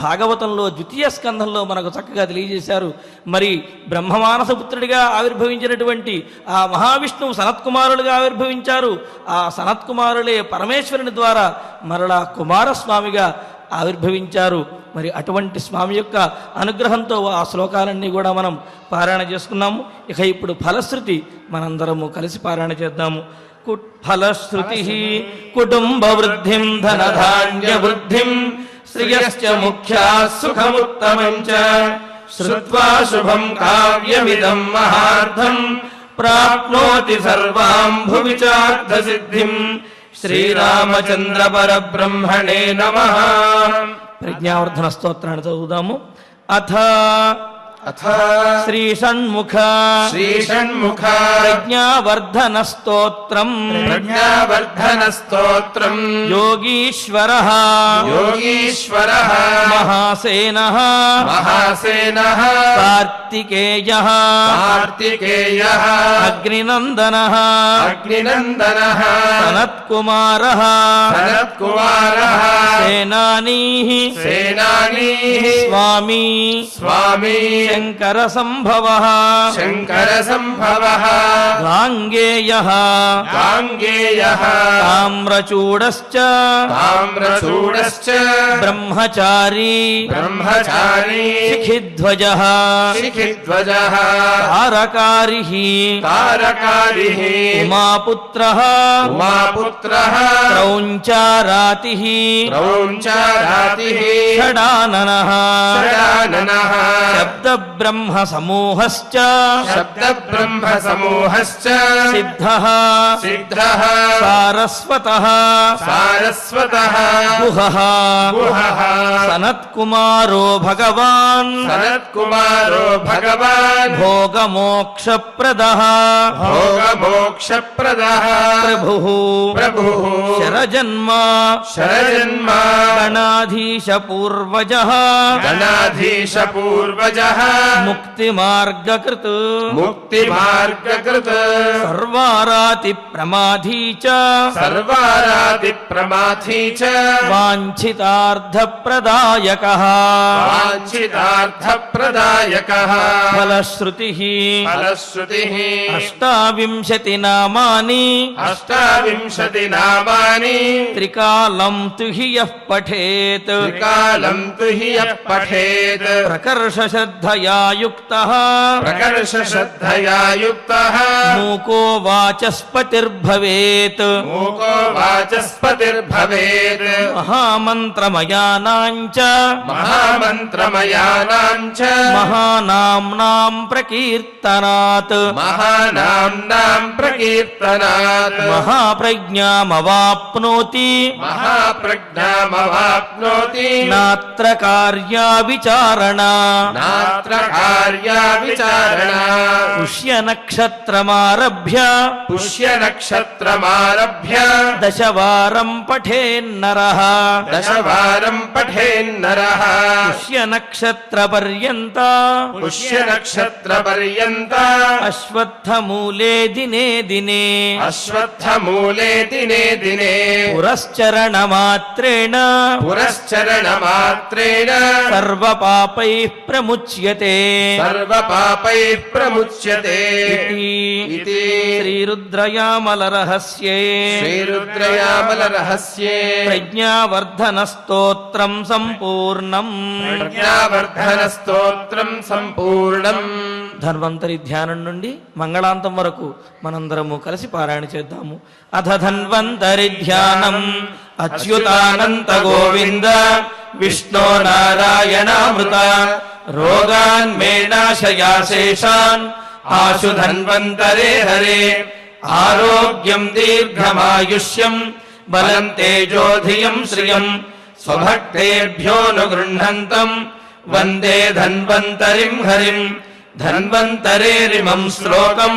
భాగవతంలో ద్వితీయ స్కంధంలో మనకు చక్కగా తెలియజేశారు. మరి బ్రహ్మమానస పుత్రుడిగా ఆవిర్భవించినటువంటి ఆ మహావిష్ణువు సనత్కుమారులుగా ఆవిర్భవించారు. ఆ సనత్కుమారులే పరమేశ్వరుని ద్వారా మరలా కుమారస్వామిగా ఆవిర్భవించారు. మరి అటువంటి స్వామి యొక్క అనుగ్రహంతో ఆ శ్లోకాలన్నీ కూడా మనం పారాయణ చేసుకున్నాము. ఇక ఇప్పుడు ఫలశ్రుతి మనందరము కలిసి పారాయణ చేద్దాము. ఫలశ్రుతి కుటుంబ వృద్ధిం ధనధాన్య వృద్ధిం శ్రియశ్చ ముఖ్యా సుఖముత్తమం చ శ్రుత్వా శుభం కావ్యమిదం మహార్థం ప్రాప్నోతి సర్వాం భువి చార్థ సిద్ధిం. శ్రీరామచంద్ర పరబ్రహ్మణే నమః. ప్రజ్ఞావర్ధన స్తోత్రాన్ని చదువుదాము. అథ శ్రీ షణ్ముఖ ప్రజ్ఞావర్ధన స్తోత్రం యోగీశ్వర మహాసేన కార్తికేయ అగ్నినందన సనత్కుమార సేనానీ స్వామి శంకర సంభవ గాంగేయ తామ్రచూడశ్చ బ్రహ్మచారీ శిఖిధ్వజ తారకారి ఉమాపుత్ర క్రౌంచారాతి షడానన శబ్ద బ్రహ్మ సమూహశ్చ సిద్ధః సారస్వతః గుహః సనత్కుమారో భగవాన్ భోగమోక్షప్రదః ప్రభుః శరజన్మ గణాధీశ పూర్వజః ముక్తిమార్గకృత్ సర్వారాతి ప్రమాధీ చ వాంఛితార్థప్రదాయకః ఫలశ్రుతిః అష్టావింశతి నామాని త్రికాలం తు హి యః పఠేత్ ప్రకర్ష శ్రద్ధయా యుక్తః మూకో వాచస్పతిర్భవేత్ మహామంత్రమయానాంచ మహానామ్నాం ప్రకీర్తనాత్ మహాప్రజ్ఞామవాప్నోతి నాత్ర కార్యా విచారణ పుష్య నక్షత్రమారభ్య దశవారం పఠేన్నరః పుష్య నక్షత్ర పర్యంత అశ్వత్థమూలే దినే దినే పురశ్చరణమాత్రేణ సర్వపాపైః ప్రముచ్యతే ఇతి శ్రీరుద్రయామల రహస్యే ప్రజ్ఞావర్ధన స్తోత్రం సంపూర్ణం. ధన్వంతరి ధ్యానం నుండి మంగళాంతం వరకు మనందరము కలిసి పారాయణ చేద్దాము. అథ ధన్వంతరి ధ్యానం అచ్యుతానంత గోవింద విష్ణో నారాయణామృత రోగాన్ మే నాశయాశేషాన్ ఆశు ధన్వంతరే హరే ఆరోగ్యం దీర్ఘమాయుష్యం బలం తేజోధియం శ్రియం స్వభక్తేభ్యోనుగృహంతం వందే ధన్వంతరిం హరిం. ధన్వంతరేరిమం శ్లోకం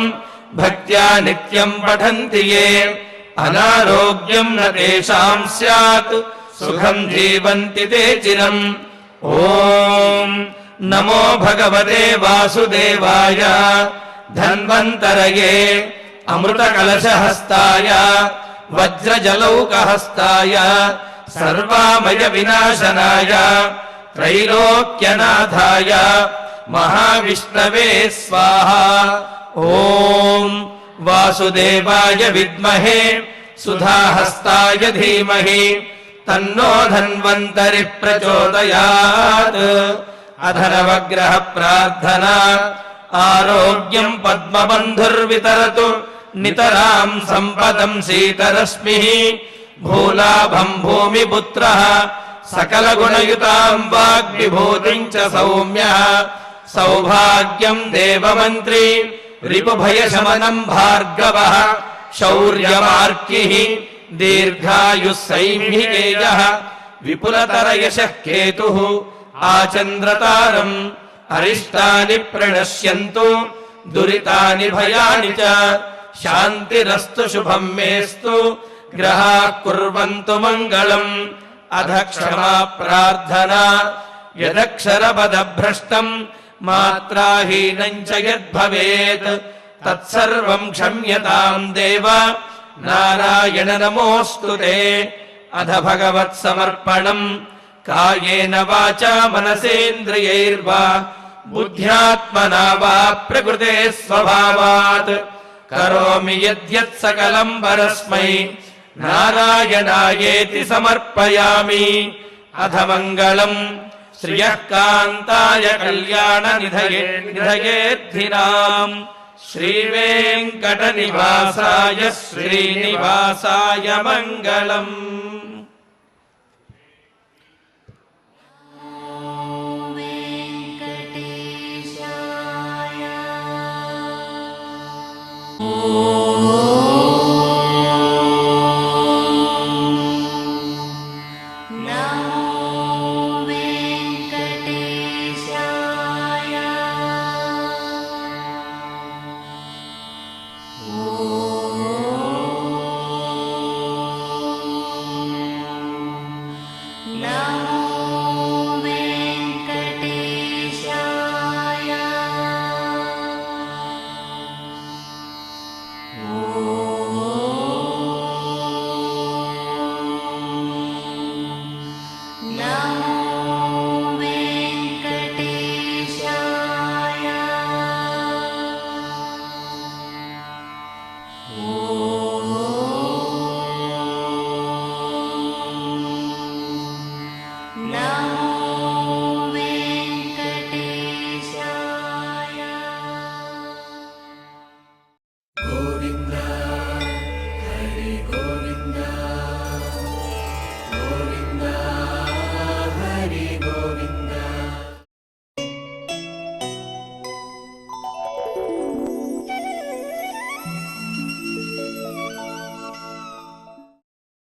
భక్త్యా నిత్యం పఠन्ति ये అనారోగ్యం న తేషాం స్యాత్ సుఖం జీవంతి తే చిరం. ఓం నమో భగవతే వాసుదేవాయ ధన్వంతరయే అమృతకలశహస్తాయ వజ్రజలౌకహస్తాయ సర్వామయ వినాశనాయ త్రైలోక్యనాథాయ మహావిష్ణవే స్వాహా. ఓం వాసుదేవాయ విద్మహే సుధాహస్తాయ ధీమహి తన్నో ధన్వంతరి ప్రచోదయాత్. అధనవగ్రహ ప్రార్థనా ఆరోగ్యం పద్మబంధుర్వితరతు నితరాం సంపదం శీతరశ్మిః భూలాభం భూమిపుత్రః సకలగుణయుతాం వాగ్విభూతిం చ సౌమ్యః సౌభాగ్యం దేవమంత్రి రిపుభయశమనం భార్గవః శౌర్యమార్కిః దీర్ఘాయుః సైంహికేయః విపులతరయశః కేతుః ఆచంద్రతారం అరిష్టాని ప్రణశ్యంతు దురితాని భయాని చ శాంతిరస్తు శుభం మేస్తు గ్రహాః కుర్వంతు మంగళం. అధ క్షమా ప్రార్థనా యదక్షరపదభ్రష్టం మాత్రాహీనం చ యద్భవేత్ తత్సర్వం క్షమ్యతాం దేవ నారాయణ నమోऽस्तुతే. అధ భగవత్సమర్పణం కాయేన వాచా మనసేంద్రియైర్వా బుద్ధ్యాత్మనా వా ప్రకృతే స్వభావాత్ కరోమి యద్యత్ సకలం పరస్మై నారాయణాయేతి సమర్పయామి. అధ మంగళం శ్రియః కాంతాయ కళ్యాణ నిధయేర్థినాం శ్రీవేంకట నివాసాయ శ్రీనివాసాయ మంగళం. ఓం